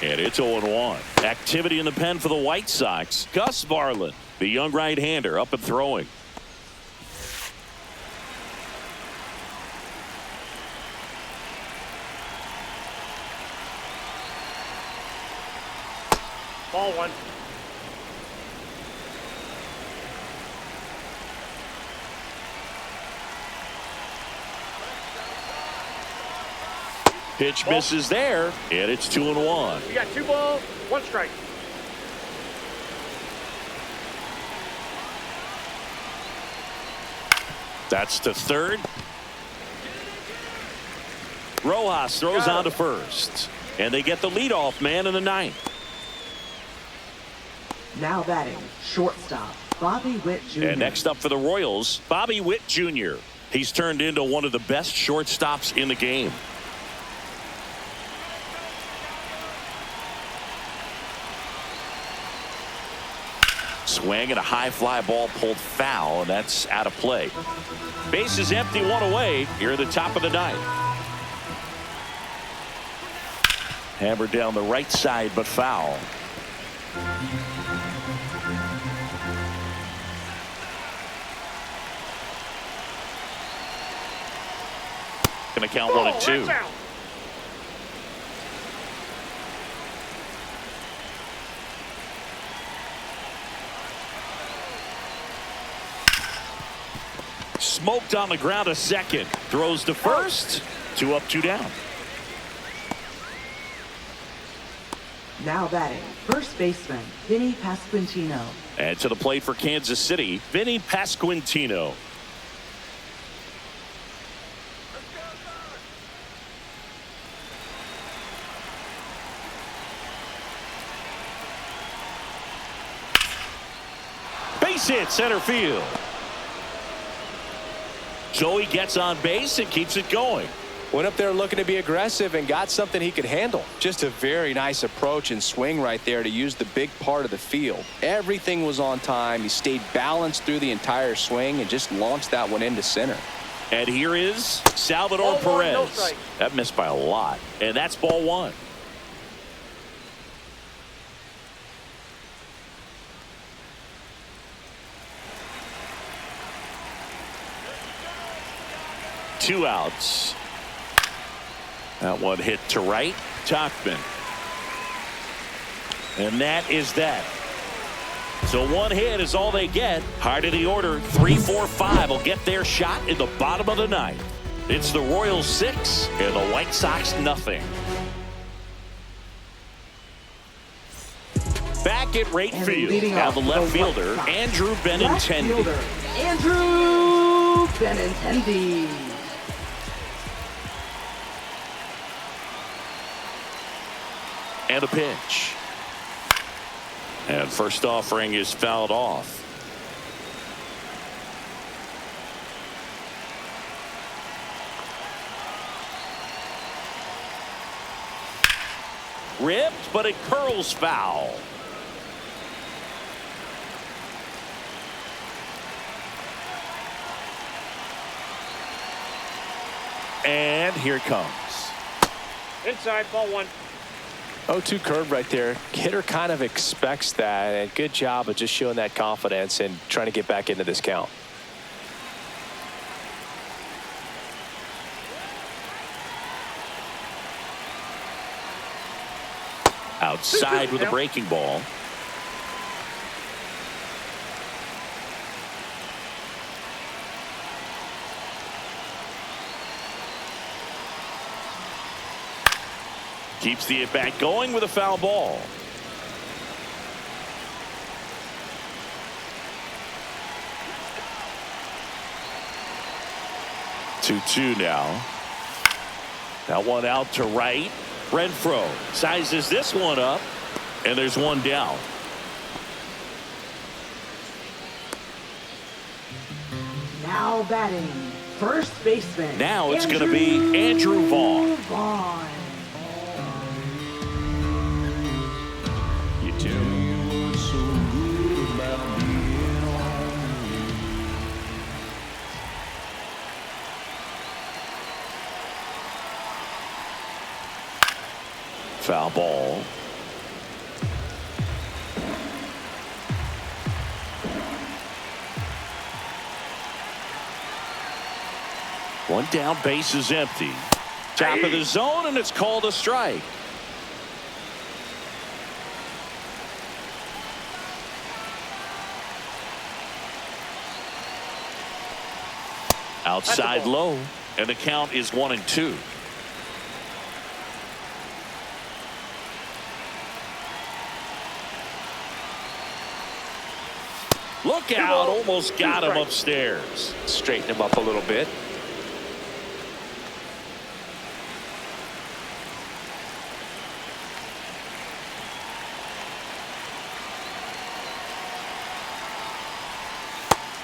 And it's 0-1. Activity in the pen for the White Sox. Gus Varland, the young right-hander, up and throwing. Ball one. Pitch misses there, and it's 2-1. You got 2 balls, 1 strike. That's to third. Rojas throws on to first, and they get the leadoff man in the 9th. Now batting, shortstop, Bobby Witt Jr. And next up for the Royals, Bobby Witt Jr. He's turned into one of the best shortstops in the game. Swing and a high fly ball pulled foul, and that's out of play. Base is empty, 1 away here at the top of the 9th. Hammered down the right side, but foul. Going to count 1 and 2. Smoked on the ground, a second. Throws to first. 2 up, 2 down. Now batting, first baseman, Vinny Pasquantino. And to the plate for Kansas City, Vinny Pasquantino. Base hit, center field. So he gets on base and keeps it going. Went up there looking to be aggressive and got something he could handle. Just a very nice approach and swing right there to use the big part of the field. Everything was on time. He stayed balanced through the entire swing and just launched that one into center. And here is Salvador Ball one, Perez. no strike. That missed by a lot. And that's ball one. Two outs. That one hit to right. Tachman. And that is that. So one hit is all they get. Hard of the order. 3, 4, 5 will get their shot in the bottom of the ninth. It's the Royals 6 and the White Sox nothing. Back at right And field. leading Now off the the left White fielder, Sox. Andrew Left Benintendi. fielder, Andrew Benintendi. And a pitch. And first offering is fouled off. Ripped, but it curls foul. And here it comes. Inside, ball one. 0-2 curve right there. Hitter kind of expects that, and good job of just showing that confidence and trying to get back into this count. Outside with a breaking ball. Keeps the at-bat going with a foul ball. Two now. That one out to right. Renfroe sizes this one up, and there's one down. Now batting, first baseman. Now it's going to be Andrew Vaughn. Vaughn. You too. Foul ball. One down, base is empty. Top of the zone, and it's called a strike. Outside low, and the count is 1-2. Look out, almost got him upstairs. Straighten him up a little bit.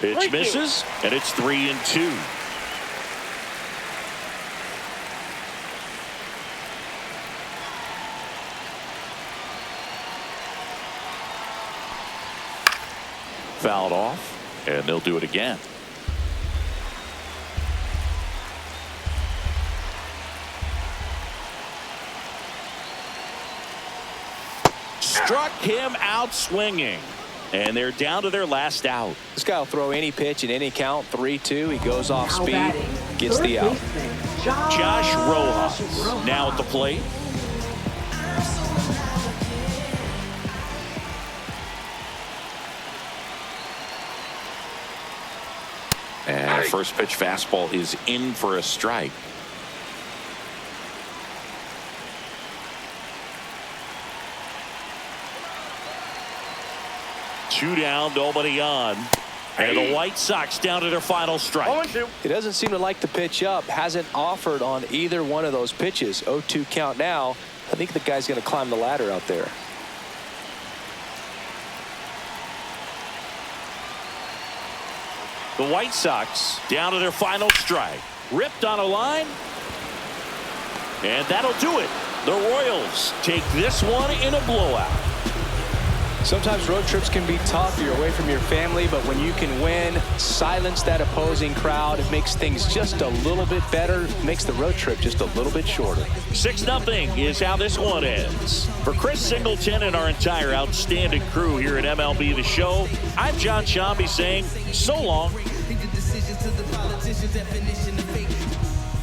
Pitch misses, and it's 3-2. Fouled off, and they'll do it again. Struck him out swinging, and they're down to their last out. This guy will throw any pitch in any count. 3-2. He goes off Now speed, batting, gets third the out. baseman, Josh Rojas now at the plate. And first pitch fastball is in for a strike. Two down, nobody on. And the White Sox down to their final strike. 0-2. He doesn't seem to like the pitch up. Hasn't offered on either one of those pitches. 0-2 count now. I think the guy's going to climb the ladder out there. The White Sox down to their final strike. Ripped on a line. And that'll do it. The Royals take this one in a blowout. Sometimes road trips can be tough. You're away from your family, but when you can win, silence that opposing crowd, it makes things just a little bit better, makes the road trip just a little bit shorter. 6-0 is how this one ends. For Chris Singleton and our entire outstanding crew here at MLB The Show, I'm John Shambi saying so long.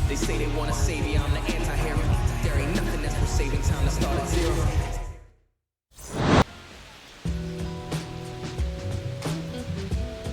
They say they want to save you, I'm the anti-hero. There ain't nothing that's worth saving, time to start at zero.